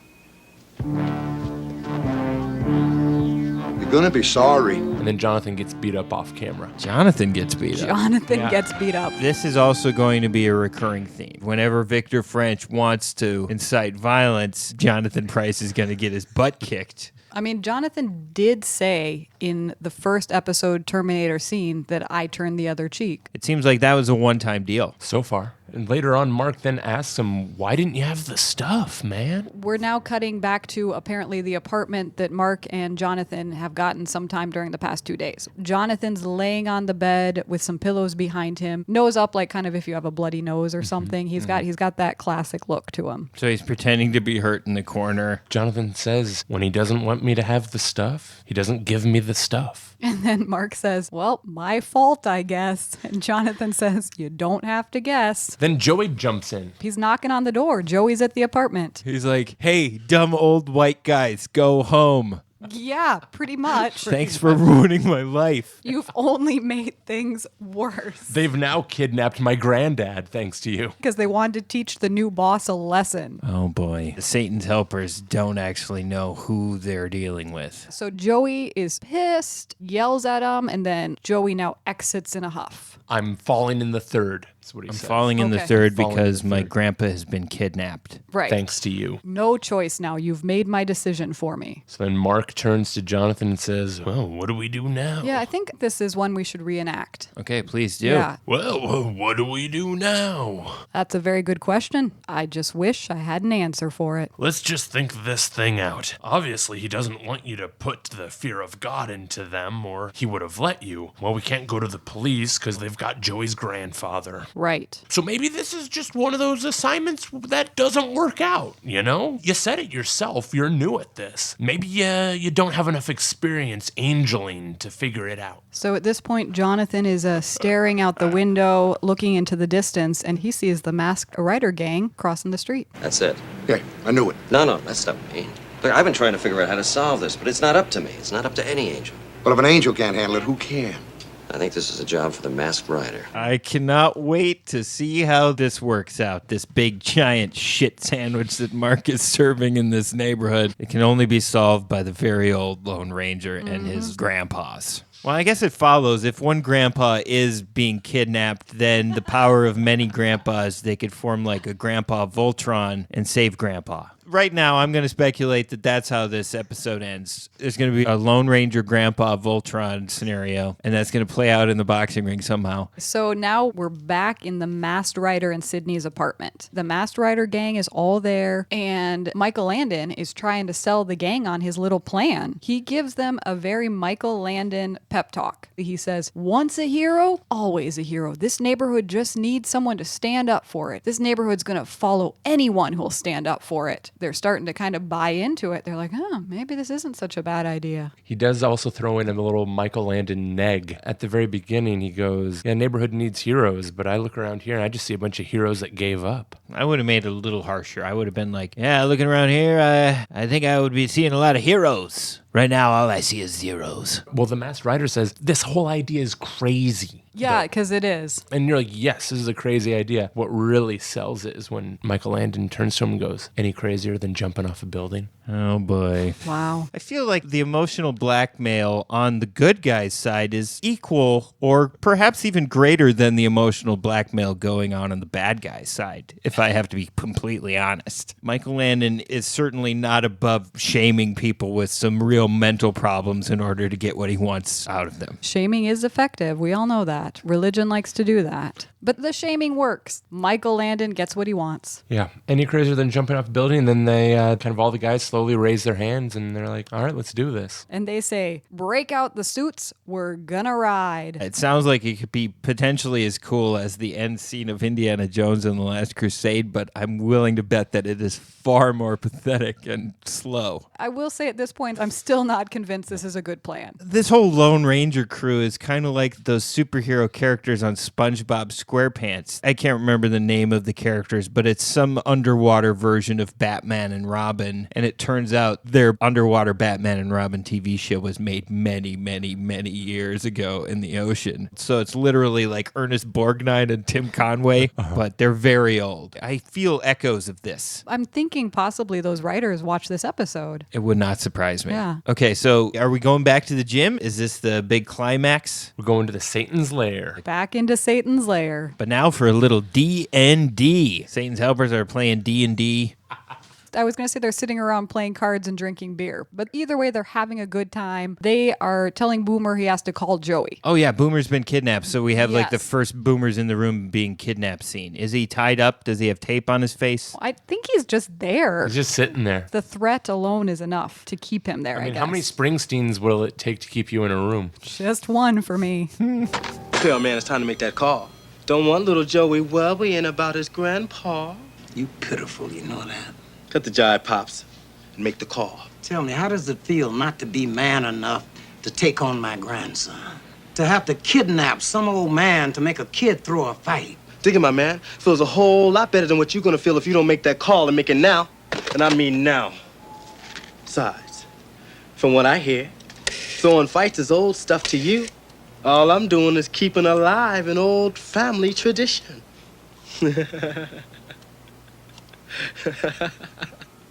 You're gonna be sorry. And then Jonathan gets beat up off camera. Jonathan gets beat up. Jonathan gets beat up. This is also going to be a recurring theme. Whenever Victor French wants to incite violence, Jonathan Pryce is going to get his butt kicked. I mean, Jonathan did say in the first episode Terminator scene that I turned the other cheek. It seems like that was a one-time deal. So far. And later on, Mark then asks him, why didn't you have the stuff, man? We're now cutting back to apparently the apartment that Mark and Jonathan have gotten sometime during the past 2 days. Jonathan's laying on the bed with some pillows behind him, nose up like kind of if you have a bloody nose or something. He's got that classic look to him. So he's pretending to be hurt in the corner. Jonathan says, when he doesn't want me to have the stuff, he doesn't give me the stuff. And then Mark says, well, my fault, I guess. And Jonathan says, you don't have to guess. Then Joey jumps in. He's knocking on the door. Joey's at the apartment. He's like, hey, dumb old white guys, go home. Yeah, pretty much. Thanks for ruining my life. You've only made things worse. They've now kidnapped my granddad, thanks to you. Because they wanted to teach the new boss a lesson. Oh boy. The Satan's helpers don't actually know who they're dealing with. So Joey is pissed, yells at him, and then Joey now exits in a huff. I'm falling in the third. That's what he I'm says. falling in the third Falling in because the my third. grandpa has been kidnapped. Right. Thanks to you. No choice now. You've made my decision for me. So then Mark turns to Jonathan and says, well, what do we do now? Yeah, I think this is one we should reenact. Okay, please do. Yeah. Well, what do we do now? That's a very good question. I just wish I had an answer for it. Let's just think this thing out. Obviously, he doesn't want you to put the fear of God into them, or he would have let you. Well, we can't go to the police because they've got Joey's grandfather. Right. So maybe this is just one of those assignments that doesn't work out, you know? You said it yourself, you're new at this. Maybe you don't have enough experience angeling to figure it out. So at this point, Jonathan is staring out the window, looking into the distance, and he sees the masked rider gang crossing the street. That's it. Okay, I knew it. No, that's not me. Look, I've been trying to figure out how to solve this, but it's not up to me. It's not up to any angel. But if an angel can't handle it, who can? I think this is a job for the masked rider. I cannot wait to see how this works out. This big giant shit sandwich that Mark is serving in this neighborhood. It can only be solved by the very old Lone Ranger and his grandpas. Well, I guess it follows if one grandpa is being kidnapped, then the power of many grandpas, they could form like a Grandpa Voltron and save Grandpa. Right now, I'm going to speculate that that's how this episode ends. There's going to be a Lone Ranger Grandpa Voltron scenario, and that's going to play out in the boxing ring somehow. So now we're back in the Masked Rider and Sydney's apartment. The Masked Rider gang is all there, and Michael Landon is trying to sell the gang on his little plan. He gives them a very Michael Landon pep talk. He says, once a hero, always a hero. This neighborhood just needs someone to stand up for it. This neighborhood's going to follow anyone who'll stand up for it. They're starting to kind of buy into it. They're like, oh, maybe this isn't such a bad idea. He does also throw in a little Michael Landon neg. At the very beginning, he goes, yeah, neighborhood needs heroes, but I look around here and I just see a bunch of heroes that gave up. I would have made it a little harsher. I would have been like, yeah, looking around here, I think I would be seeing a lot of heroes. Right now, all I see is zeros. Well, the Masked Rider says, this whole idea is crazy. Yeah, because it is. And you're like, yes, this is a crazy idea. What really sells it is when Michael Landon turns to him and goes, any crazier than jumping off a building? Oh, boy. Wow. I feel like the emotional blackmail on the good guy's side is equal or perhaps even greater than the emotional blackmail going on the bad guy's side, if I have to be completely honest. Michael Landon is certainly not above shaming people with some real mental problems in order to get what he wants out of them. Shaming is effective. We all know that. Religion likes to do that. But the shaming works. Michael Landon gets what he wants. Yeah. Any crazier than jumping off a building? And then they kind of all the guys slowly raise their hands and they're like, all right, let's do this. And they say, break out the suits. We're gonna ride. It sounds like it could be potentially as cool as the end scene of Indiana Jones and the Last Crusade, but I'm willing to bet that it is far more pathetic and slow. I will say at this point, I'm still not convinced this is a good plan. This whole Lone Ranger crew is kind of like those superhero characters on SpongeBob SquarePants. I can't remember the name of the characters, but it's some underwater version of Batman and Robin, and it turns out their underwater Batman and Robin TV show was made many, many, many years ago in the ocean. So it's literally like Ernest Borgnine and Tim Conway, but they're very old. I feel echoes of this. I'm thinking possibly those writers watch this episode. It would not surprise me. Yeah. Okay, so are we going back to the gym? Is this the big climax? We're going to the Satan's lair. Back into Satan's lair. But now for a little D&D. Satan's helpers are playing D&D. I was going to say they're sitting around playing cards and drinking beer. But either way, they're having a good time. They are telling Boomer he has to call Joey. Oh, yeah, Boomer's been kidnapped. So we have like the Yes. first Boomer's in the room being kidnapped scene. Is he tied up? Does he have tape on his face? I think he's just there. He's just sitting there. The threat alone is enough to keep him there, I mean, guess. how many Springsteens will it take to keep you in a room? Just one for me. Tell man, it's time to make that call. Don't want little Joey worrying about his grandpa. You pitiful, you know that. Cut the jive, Pops, and make the call. Tell me, how does it feel not to be man enough to take on my grandson? To have to kidnap some old man to make a kid throw a fight? Dig it, my man. Feels a whole lot better than what you're gonna feel if you don't make that call and make it now. And I mean now. Besides, from what I hear, throwing fights is old stuff to you. All I'm doing is keeping alive an old family tradition.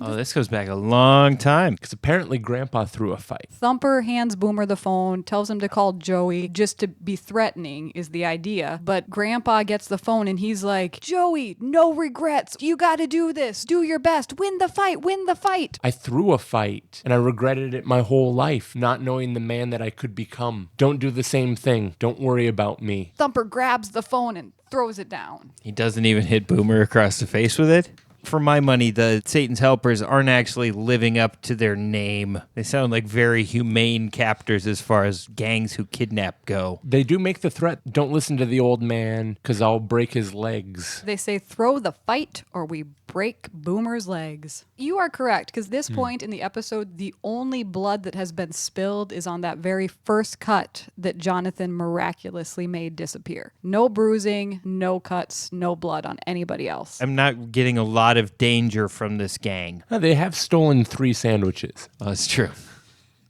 Oh, this goes back a long time. Because apparently Grandpa threw a fight. Thumper hands Boomer the phone, tells him to call Joey just to be threatening is the idea. But Grandpa gets the phone and he's like, Joey, no regrets. You got to do this. Do your best. Win the fight. Win the fight. I threw a fight, and I regretted it my whole life, not knowing the man that I could become. Don't do the same thing. Don't worry about me. Thumper grabs the phone and throws it down. He doesn't even hit Boomer across the face with it. For my money, the Satan's helpers aren't actually living up to their name. They sound like very humane captors as far as gangs who kidnap go. They do make the threat, don't listen to the old man, because I'll break his legs. They say, throw the fight or we break Boomer's legs. You are correct, because this point in the episode, the only blood that has been spilled is on that very first cut that Jonathan miraculously made disappear. No bruising, no cuts, no blood on anybody else. I'm not getting a lot of danger from this gang. They have stolen 3 sandwiches. Oh, that's true.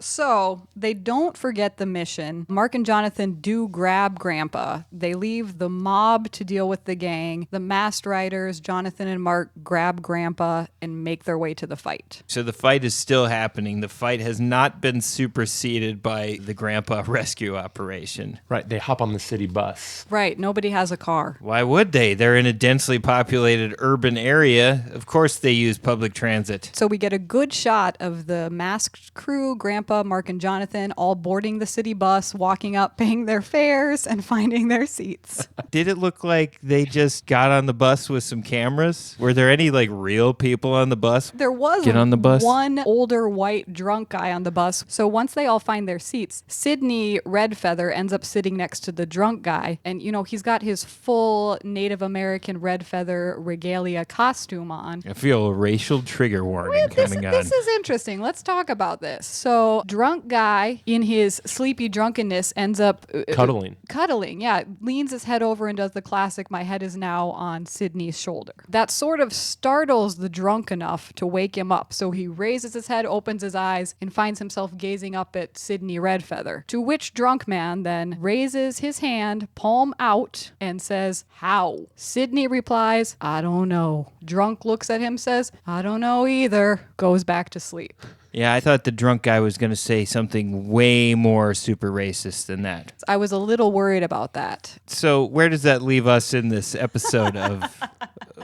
So they don't forget the mission. Mark and Jonathan do grab Grandpa. They leave the mob to deal with the gang. The masked riders, Jonathan and Mark, grab Grandpa and make their way to the fight. So the fight is still happening. The fight has not been superseded by the Grandpa rescue operation. Right, they hop on the city bus. Right, nobody has a car. Why would they? They're in a densely populated urban area. Of course they use public transit. So we get a good shot of the masked crew, Grandpa, Mark, and Jonathan, all boarding the city bus, walking up, paying their fares, and finding their seats. Did it look like they just got on the bus with some cameras? Were there any like real people on the bus? There was Get on the bus? one older white drunk guy on the bus. So once they all find their seats, Sydney Redfeather ends up sitting next to the drunk guy. And, you know, he's got his full Native American Redfeather regalia costume on. I feel a racial trigger warning coming on. This is interesting. Let's talk about this. So, drunk guy in his sleepy drunkenness ends up cuddling, yeah. Leans his head over and does the classic, my head is now on Sydney's shoulder. That sort of startles the drunk enough to wake him up. So he raises his head, opens his eyes, and finds himself gazing up at Sydney Redfeather. To which drunk man then raises his hand, palm out, and says, how? Sydney replies, I don't know. Drunk looks at him, says, I don't know either. Goes back to sleep. Yeah, I thought the drunk guy was going to say something way more super racist than that. I was a little worried about that. So where does that leave us in this episode of...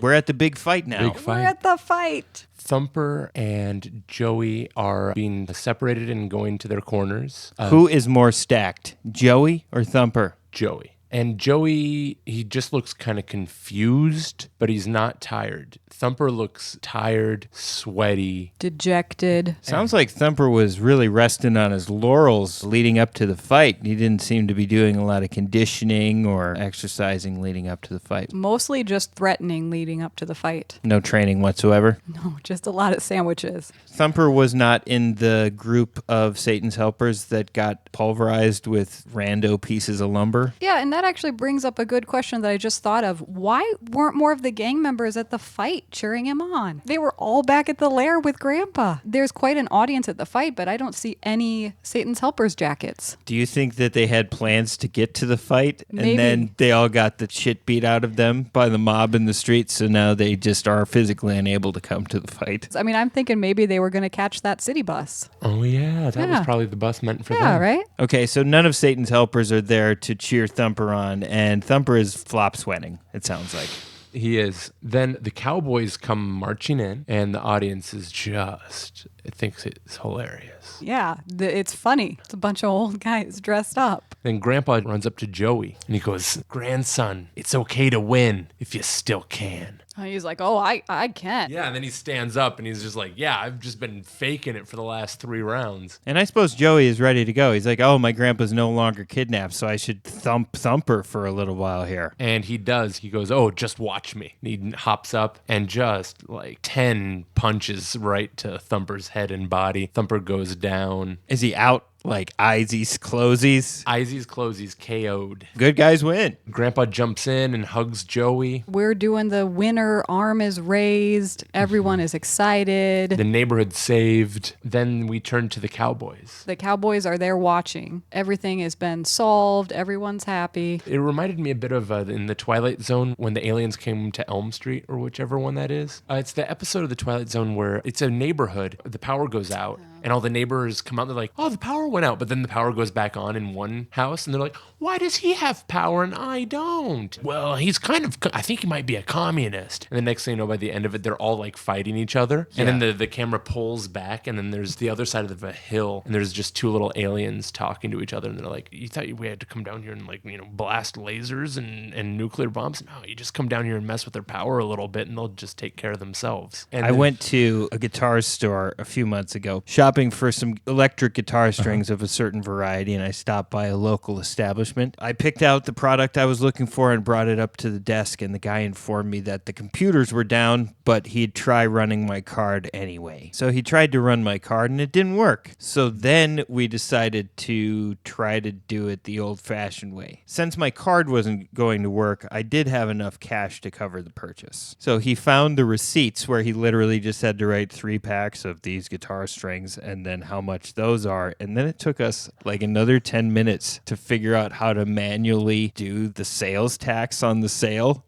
We're at the big fight now. We're at the fight. Thumper and Joey are being separated and going to their corners. Who is more stacked, Joey or Thumper? Joey. And Joey, he just looks kind of confused, but he's not tired. Thumper looks tired, sweaty, dejected. Sounds like Thumper was really resting on his laurels leading up to the fight. He didn't seem to be doing a lot of conditioning or exercising leading up to the fight. Mostly just threatening leading up to the fight. No training whatsoever? No, just a lot of sandwiches. Thumper was not in the group of Satan's helpers that got pulverized with rando pieces of lumber? Yeah, and that actually brings up a good question that I just thought of. Why weren't more of the gang members at the fight cheering him on? They were all back at the lair with Grandpa. There's quite an audience at the fight, but I don't see any Satan's helpers jackets. Do you think that they had plans to get to the fight Maybe. And then they all got the shit beat out of them by the mob in the streets, so now they just are physically unable to come to the fight? I mean, I'm thinking maybe they were going to catch that city bus. Oh, yeah. That was probably the bus meant for them. Yeah, right? Okay, so none of Satan's helpers are there to cheer Thumper on, and Thumper is flop sweating, it sounds like. He is. Then the cowboys come marching in, and the audience is just, it thinks it's hilarious. Yeah, it's funny. It's a bunch of old guys dressed up. Then Grandpa runs up to Joey, and he goes, grandson, it's okay to win if you still can. And he's like, oh, I can. Yeah, and then he stands up, and he's just like, yeah, I've just been faking it for the last 3 rounds. And I suppose Joey is ready to go. He's like, oh, my grandpa's no longer kidnapped, so I should thump Thumper for a little while here. And he does. He goes, oh, just watch me. And he hops up and just like 10 punches right to Thumper's head and body. Thumper goes down. Is he out? Like Izzy's closies? Izzy's closies KO'd. Good guys win. Grandpa jumps in and hugs Joey. We're doing the winner, arm is raised, everyone is excited. The neighborhood's saved. Then we turn to the cowboys. The cowboys are there watching. Everything has been solved. Everyone's happy. It reminded me a bit of in the Twilight Zone when the aliens came to Elm Street, or whichever one that is. It's the episode of the Twilight Zone where it's a neighborhood. The power goes out. And all the neighbors come out and they're like, oh, the power went out. But then the power goes back on in one house. And they're like, why does he have power and I don't? Well, he's kind of, I think he might be a communist. And the next thing you know, by the end of it, they're all like fighting each other. Yeah. And then the camera pulls back. And then there's the other side of a hill. And there's just 2 little aliens talking to each other. And they're like, you thought we had to come down here and like, you know, blast lasers and nuclear bombs? No, you just come down here and mess with their power a little bit and they'll just take care of themselves. And I went to a guitar store a few months ago, shopping for some electric guitar strings of a certain variety, and I stopped by a local establishment. I picked out the product I was looking for and brought it up to the desk, and the guy informed me that the computers were down, but he'd try running my card anyway. So he tried to run my card, and it didn't work. So then we decided to try to do it the old-fashioned way. Since my card wasn't going to work, I did have enough cash to cover the purchase. So he found the receipts where he literally just had to write 3 packs of these guitar strings, and then how much those are. And then it took us like another 10 minutes to figure out how to manually do the sales tax on the sale.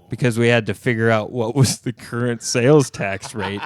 Because we had to figure out what was the current sales tax rate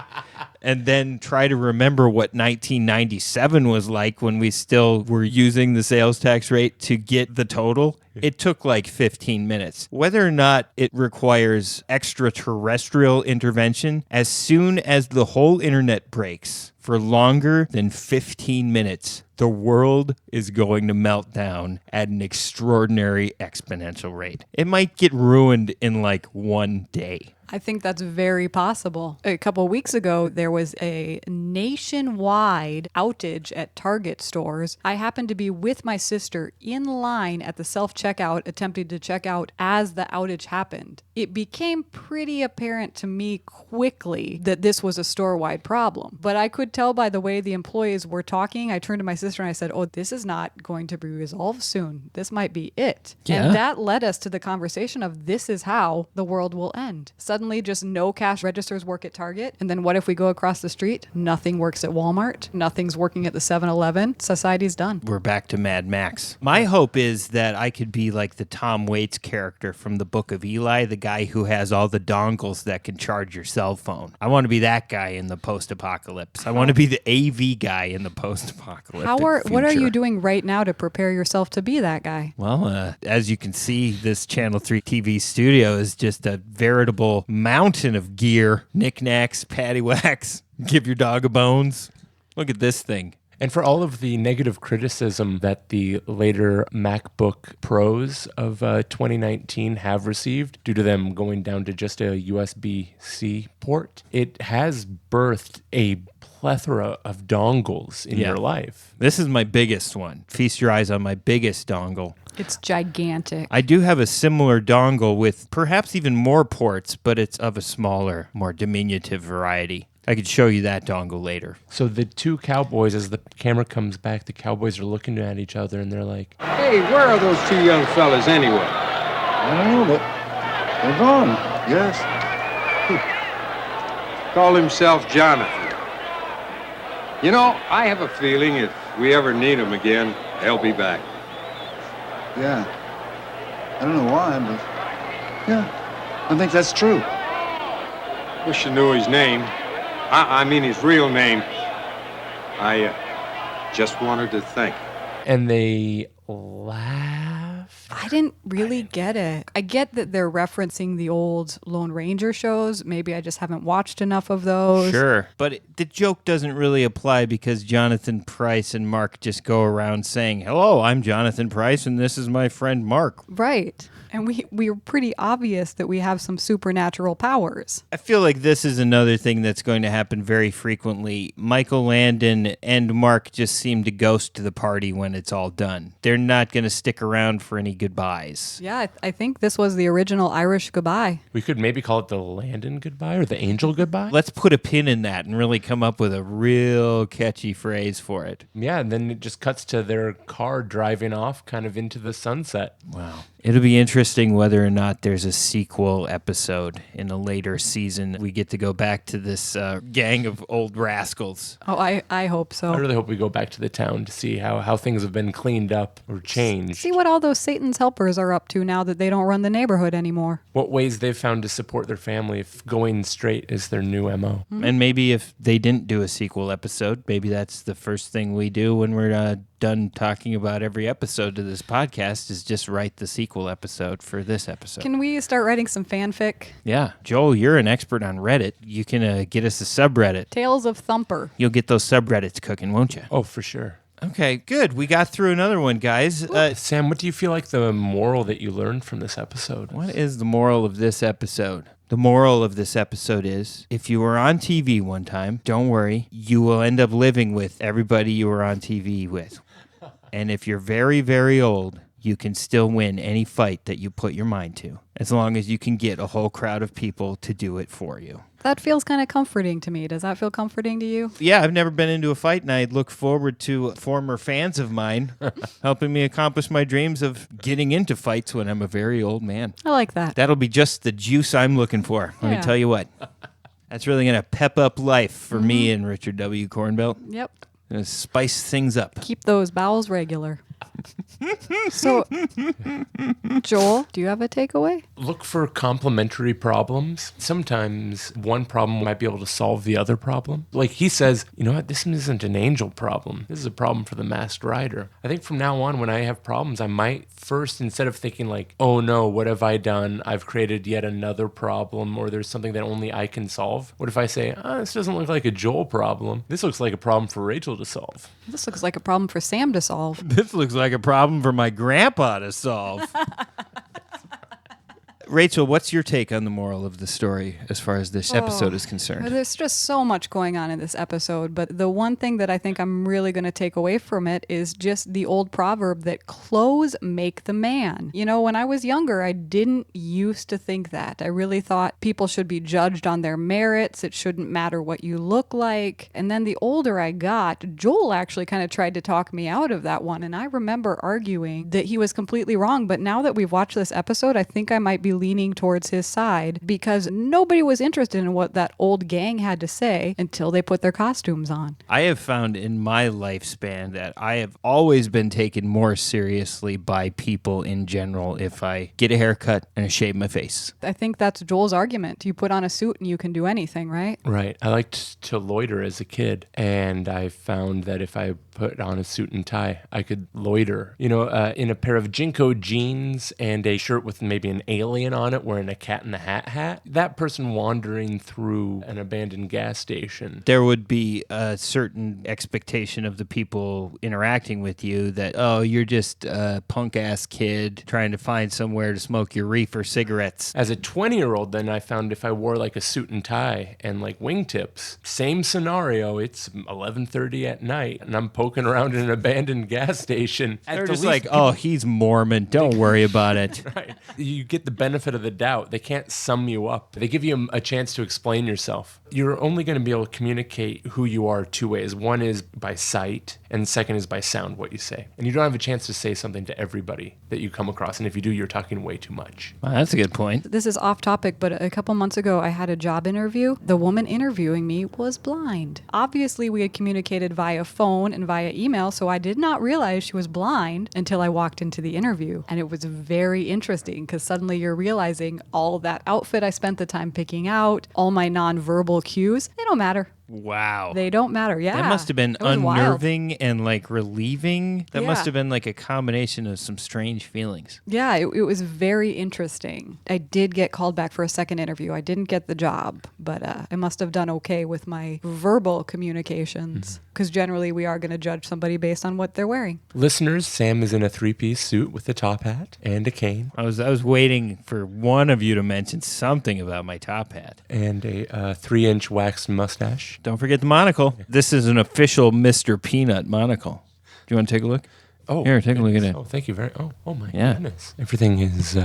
and then try to remember what 1997 was like when we still were using the sales tax rate to get the total. It took like 15 minutes. Whether or not it requires extraterrestrial intervention, as soon as the whole internet breaks for longer than 15 minutes, the world is going to melt down at an extraordinary exponential rate. It might get ruined in like one day. I think that's very possible. A couple of weeks ago, there was a nationwide outage at Target stores. I happened to be with my sister in line at the self-checkout, attempting to check out as the outage happened. It became pretty apparent to me quickly that this was a store-wide problem. But I could tell by the way the employees were talking. I turned to my sister and I said, this is not going to be resolved soon. This might be it. Yeah. And that led us to the conversation of this is how the world will end. Suddenly, just no cash registers work at Target. And then what if we go across the street? Nothing works at Walmart. Nothing's working at the 7-Eleven. Society's done. We're back to Mad Max. My hope is that I could be like the Tom Waits character from the Book of Eli, the guy who has all the dongles that can charge your cell phone. I want to be that guy in the post-apocalypse. I want to be the AV guy in the post-apocalyptic What are future. you doing right now to prepare yourself to be that guy? Well, as you can see, this Channel 3 TV studio is just a veritable mountain of gear, knickknacks, paddywhacks, give your dog a bones. Look at this thing. And for all of the negative criticism that the later MacBook Pros of 2019 have received due to them going down to just a USB-C port, it has birthed a plethora of dongles in your life. This is my biggest one. Feast your eyes on my biggest dongle. It's gigantic. I do have a similar dongle with perhaps even more ports, but it's of a smaller, more diminutive variety. I could show you that dongle later. So the two cowboys, as the camera comes back, the cowboys are looking at each other and they're like, Hey, where are those two young fellas anyway? I don't know, but they're gone, yes. Call himself Jonathan. You know, I have a feeling if we ever need them again, they'll be back. Yeah. I don't know why, but yeah, I think that's true. Wish you knew his name. I mean his real name. I just wanted to think. and they laugh. I didn't really get it. I get that they're referencing the old Lone Ranger shows. Maybe I just haven't watched enough of those. Sure. But the joke doesn't really apply because Jonathan Pryce and Mark just go around saying, hello, I'm Jonathan Pryce and this is my friend Mark. Right. And we're pretty obvious that we have some supernatural powers. I feel like this is another thing that's going to happen very frequently. Michael Landon and Mark just seem to ghost the party when it's all done. They're not going to stick around for any goodbyes. Yeah, I think this was the original Irish goodbye. We could maybe call it the Landon goodbye or the Angel goodbye. Let's put a pin in that and really come up with a real catchy phrase for it. Yeah, and then it just cuts to their car driving off kind of into the sunset. Wow. It'll be interesting whether or not there's a sequel episode in a later season. We get to go back to this gang of old rascals. Oh, I hope so. I really hope we go back to the town to see how things have been cleaned up or changed. See what all those Satan's helpers are up to now that they don't run the neighborhood anymore. What ways they've found to support their family if going straight is their new MO. Mm-hmm. And maybe if they didn't do a sequel episode, maybe that's the first thing we do when we're done talking about every episode of this podcast is just write the sequel episode for this episode. Can we start writing some fanfic? Yeah. Joel, you're an expert on Reddit. You can get us a subreddit. Tales of Thumper. You'll get those subreddits cooking, won't you? Oh, for sure. Okay, good. We got through another one, guys. Sam, what do you feel like the moral that you learned from this episode? What is the moral of this episode? The moral of this episode is, if you were on TV one time, don't worry, you will end up living with everybody you were on TV with. And if you're very, very old, you can still win any fight that you put your mind to, as long as you can get a whole crowd of people to do it for you. That feels kind of comforting to me. Does that feel comforting to you? Yeah, I've never been into a fight, and I look forward to former fans of mine helping me accomplish my dreams of getting into fights when I'm a very old man. I like that. That'll be just the juice I'm looking for. Let me Yeah. tell you what. That's really going to pep up life for me and Richard W. Cornbelt. Yep. Gonna spice things up. Keep those bowels regular. So, Joel, do you have a takeaway? Look for complementary problems. Sometimes one problem might be able to solve the other problem. Like he says, you know what, this isn't an angel problem. This is a problem for the masked rider. I think from now on, when I have problems, I might first, instead of thinking like, oh no, what have I done? I've created yet another problem, or there's something that only I can solve. What if I say, this doesn't look like a Joel problem. This looks like a problem for Rachel to solve. This looks like a problem for Sam to solve. This looks like a problem for my grandpa to solve. Rachel, what's your take on the moral of the story as far as this episode is concerned? There's just so much going on in this episode, but the one thing that I think I'm really going to take away from it is just the old proverb that clothes make the man. You know, when I was younger, I didn't used to think that. I really thought people should be judged on their merits. It shouldn't matter what you look like. And then the older I got, Joel actually kind of tried to talk me out of that one. And I remember arguing that he was completely wrong. But now that we've watched this episode, I think I might be leaning towards his side because nobody was interested in what that old gang had to say until they put their costumes on. I have found in my lifespan that I have always been taken more seriously by people in general if I get a haircut and shave my face. I think that's Joel's argument. You put on a suit and you can do anything, right? Right. I liked to loiter as a kid, and I found that if I put on a suit and tie, I could loiter. You know, in a pair of Jinko jeans and a shirt with maybe an alien on it wearing a Cat in the hat, that person wandering through an abandoned gas station. There would be a certain expectation of the people interacting with you that, oh, you're just a punk-ass kid trying to find somewhere to smoke your reefer cigarettes. As a 20-year-old, then I found if I wore like a suit and tie and like wingtips, same scenario, it's 11:30 at night and I'm poking around in an abandoned gas station. They're just like, oh, he's Mormon. Don't worry about it. Right. You get the benefit of the doubt. They can't sum you up. They give you a chance to explain yourself. You're only going to be able to communicate who you are two ways. One is by sight, and second is by sound, what you say. And you don't have a chance to say something to everybody that you come across. And if you do, you're talking way too much. Well, that's a good point. This is off topic, but a couple months ago, I had a job interview. The woman interviewing me was blind. Obviously, we had communicated via phone and via email, so I did not realize she was blind until I walked into the interview. And it was very interesting because suddenly you're realizing all that outfit I spent the time picking out, all my nonverbal cues, they don't matter. Wow. They don't matter. Yeah. That must have been unnerving and like relieving. That must have been like a combination of some strange feelings. Yeah, it was very interesting. I did get called back for a second interview. I didn't get the job, but I must have done okay with my verbal communications because generally we are going to judge somebody based on what they're wearing. Listeners, Sam is in a three-piece suit with a top hat and a cane. I was waiting for one of you to mention something about my top hat. And a 3-inch waxed mustache. Don't forget the monocle. This is an official Mr. Peanut monocle. Do you want to take a look? Oh, here, take a look at it. Oh, thank you very. Oh my goodness! Everything is. You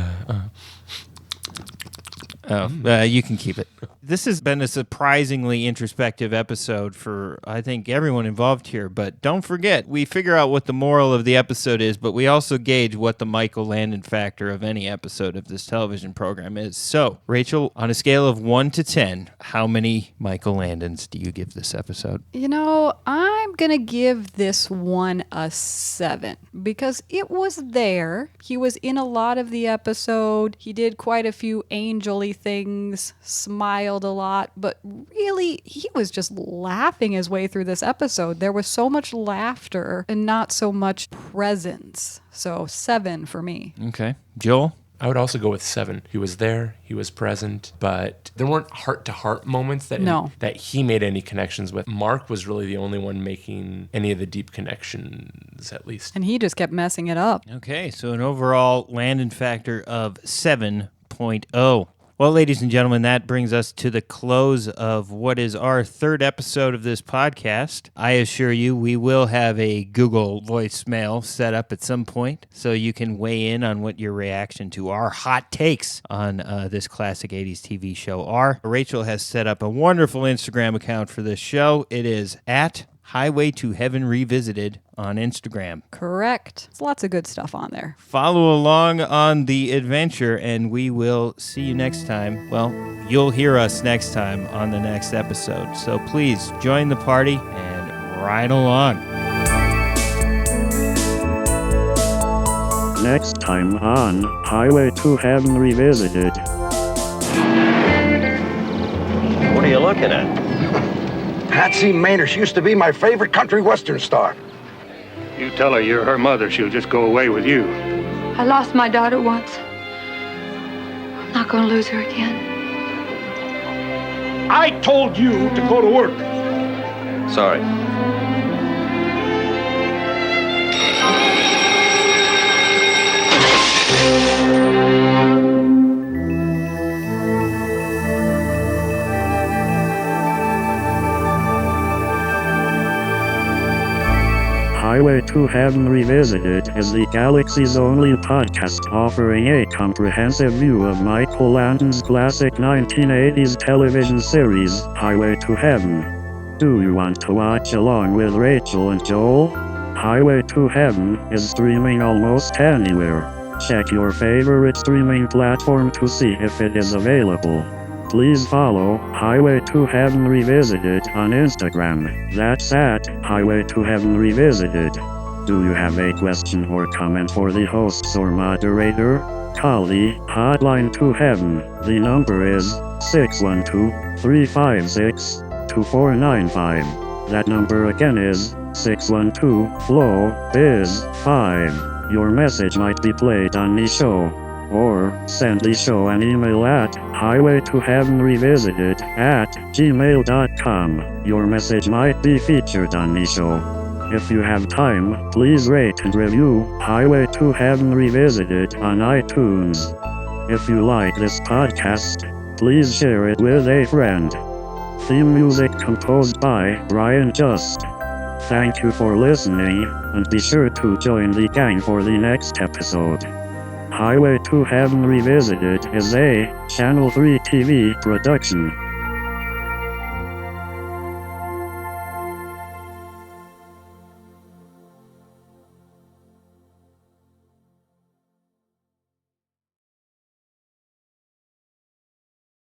can keep it. This has been a surprisingly introspective episode for, I think, everyone involved here. But don't forget, we figure out what the moral of the episode is, but we also gauge what the Michael Landon factor of any episode of this television program is. So, Rachel, on a scale of 1 to 10, how many Michael Landons do you give this episode? You know, I'm going to give this one a 7 because it was there. He was in a lot of the episode. He did quite a few angel-y things, smiled a lot, but really he was just laughing his way through this episode. There was so much laughter and not so much presence. So 7 for me. Okay. Joel? I would also go with 7. He was there, he was present, but there weren't heart-to-heart moments that he made any connections with. Mark was really the only one making any of the deep connections, at least. And he just kept messing it up. Okay, so an overall Landon factor of 7.0. Well, ladies and gentlemen, that brings us to the close of what is our third episode of this podcast. I assure you we will have a Google voicemail set up at some point so you can weigh in on what your reaction to our hot takes on this classic 80s TV show are. Rachel has set up a wonderful Instagram account for this show. It is at Highway to Heaven Revisited on Instagram. Correct. There's lots of good stuff on there. Follow along on the adventure, and we will see you next time. Well, you'll hear us next time on the next episode. So please join the party and ride along. Next time on Highway to Heaven Revisited. What are you looking at? Patsy Maynard, she used to be my favorite country western star. You tell her you're her mother, she'll just go away with you. I lost my daughter once. I'm not going to lose her again. I told you to go to work. Sorry. Highway to Heaven Revisited is the galaxy's only podcast offering a comprehensive view of Michael Landon's classic 1980s television series, Highway to Heaven. Do you want to watch along with Rachel and Joel? Highway to Heaven is streaming almost anywhere. Check your favorite streaming platform to see if it is available. Please follow Highway to Heaven Revisited on Instagram. That's at Highway to Heaven Revisited. Do you have a question or comment for the hosts or moderator? Call the Hotline to Heaven. The number is 612-356-2495. That number again is 612-FLOW-BIZ-5. Your message might be played on the show. Or send the show an email at highwaytoheavenrevisited@gmail.com. Your message might be featured on the show. If you have time, please rate and review Highway to Heaven Revisited on iTunes. If you like this podcast, please share it with a friend. Theme music composed by Brian Just. Thank you for listening, and be sure to join the gang for the next episode. Highway to Heaven Revisited is a Channel 3 TV production.